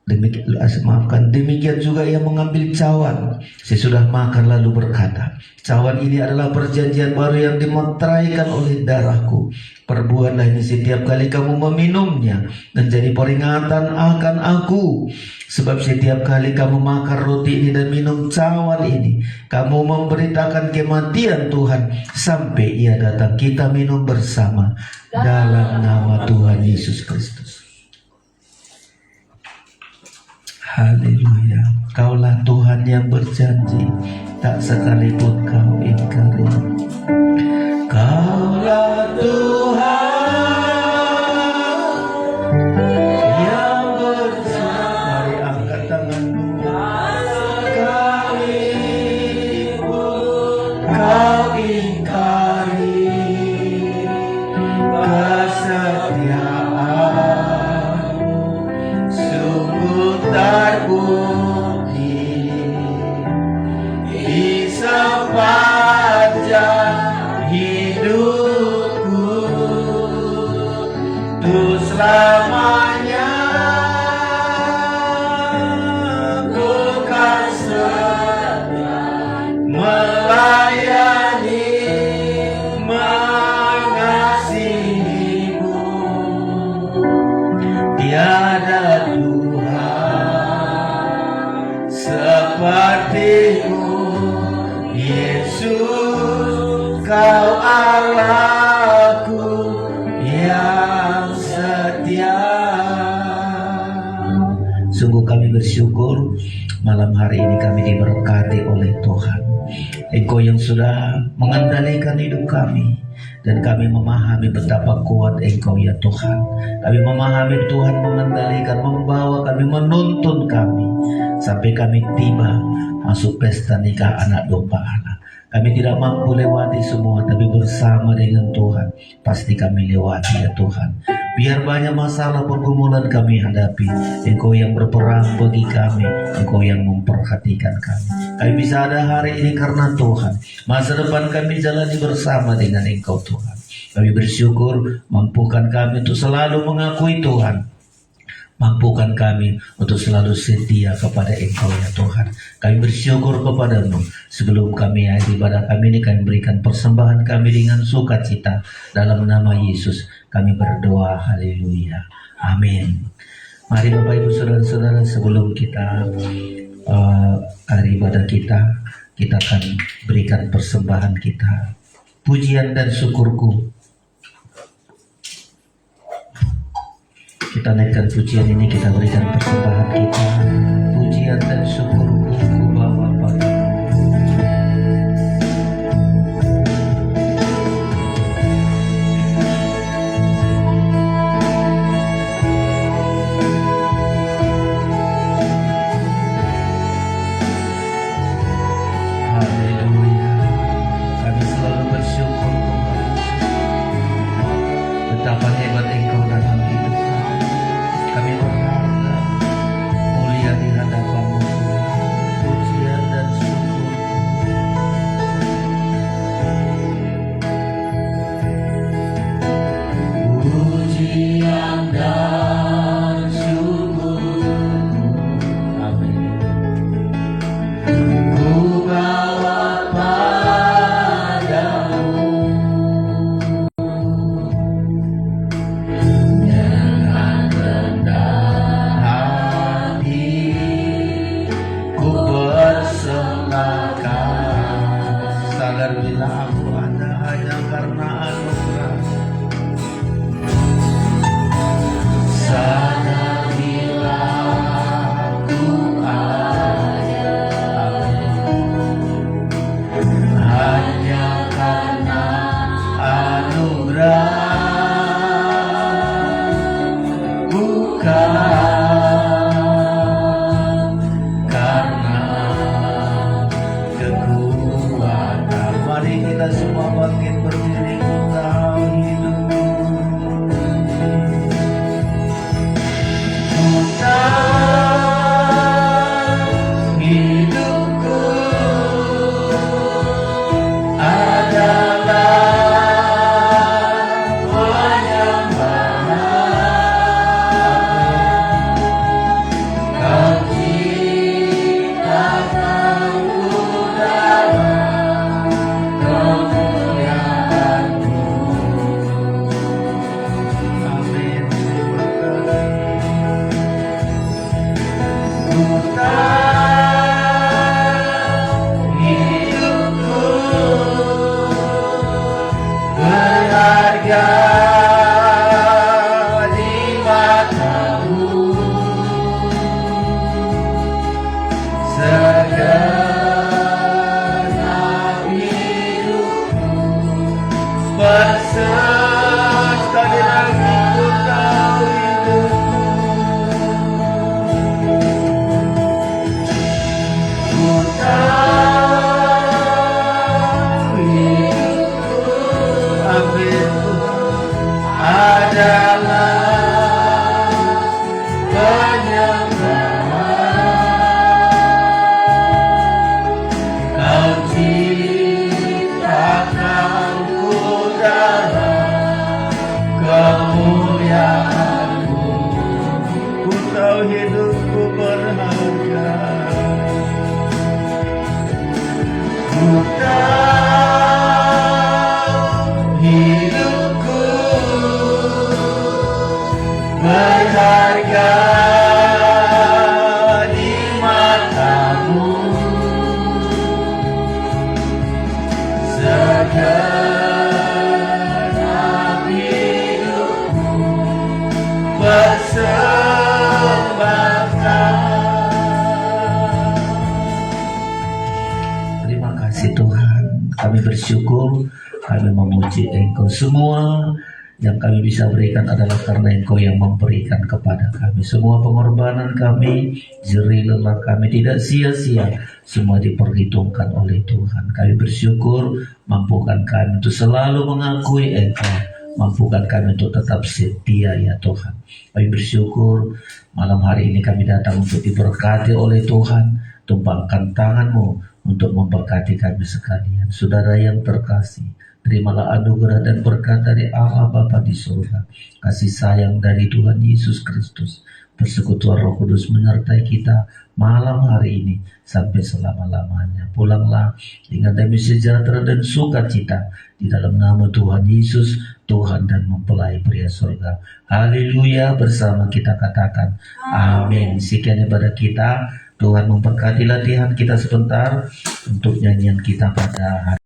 Speaker 2: demikian juga ia mengambil cawan sesudah makan lalu berkata, cawan ini adalah perjanjian baru yang dimeteraikan oleh darahku. Perbuatlah ini setiap kali kamu meminumnya menjadi peringatan akan aku. Sebab setiap kali kamu makan roti ini dan minum cawan ini, kamu memberitakan kematian Tuhan sampai ia datang. Kita minum bersama dalam nama Tuhan Yesus Kristus. Haleluya. Kaulah Tuhan yang berjanji, tak sekalipun kau ingkari. Kaulah Tuhan yang berjanji. Mari angkat tanganmu. Kau ingkari kesetiaan, sungguh terbukti di sepanjang hidupku, tuh selamanya ku kan setia melayani, mengasihimu. Tiada Tuhan sepertimu, Yesus, kau Allahku yang setia. Sungguh kami bersyukur malam hari ini kami diberkati oleh Tuhan. Engkau yang sudah mengendalikan hidup kami, dan kami memahami betapa kuat Engkau ya Tuhan. Kami memahami Tuhan mengendalikan, membawa kami, menuntun kami sampai kami tiba masuk pesta nikah anak domba Allah. Kami tidak mampu lewati semua, tapi bersama dengan Tuhan pasti kami lewati ya Tuhan. Biar banyak masalah pergumulan kami hadapi, Engkau yang berperang bagi kami, Engkau yang memperhatikan kami. Kami bisa ada hari ini karena Tuhan. Masa depan kami jalani bersama dengan Engkau Tuhan. Kami bersyukur, mampukan kami untuk selalu mengakui Tuhan. Mampukan kami untuk selalu setia kepada Engkau ya Tuhan. Kami bersyukur kepadamu. Sebelum kami akhir ibadah kami ini, kami berikan persembahan kami dengan sukacita. Dalam nama Yesus kami berdoa. Haleluya. Amin. Mari Bapak Ibu Saudara-saudara, sebelum kita akhir ibadah kita akan berikan persembahan kita. Pujian dan syukurku. Kita naikkan pujian ini, kita berikan persembahan kita. Pujian dan syukurku ku bawa padamu. Haleluya. Kami selalu bersyukur Tuhan. Betapa hebat Engkau dalam hidup kami. Kami berharap mulia di hadapan-Mu. Pujian dan syukur. Pujian dan syukur. Amin. Ku bawa padamu. berharga di matamu, segenap hidupmu persembahkan. Terima kasih Tuhan, kami bersyukur, kami memuji Engkau. Semua yang kami bisa berikan adalah karena Engkau yang memberikan kepada kami. Semua pengorbanan kami, jerih lelah kami tidak sia-sia, semua diperhitungkan oleh Tuhan. Kami bersyukur, mampukan kami untuk selalu mengakui Engkau, mampukan kami untuk tetap setia ya Tuhan. Kami bersyukur malam hari ini kami datang untuk diberkati oleh Tuhan. Tumpangkan tangan-Mu untuk memberkati kami sekalian. Saudara yang terkasih, terimalah anugerah dan berkat dari Allah Bapa di surga, kasih sayang dari Tuhan Yesus Kristus, persekutuan Roh Kudus menyertai kita malam hari ini sampai selama-lamanya. Pulanglah dengan damai sejahtera dan sukacita di dalam nama Tuhan Yesus, Tuhan dan mempelai pria surga. Haleluya, bersama kita katakan amin. Sekian ibadah kita. Tuhan memberkati latihan kita sebentar untuk nyanyian kita pada hari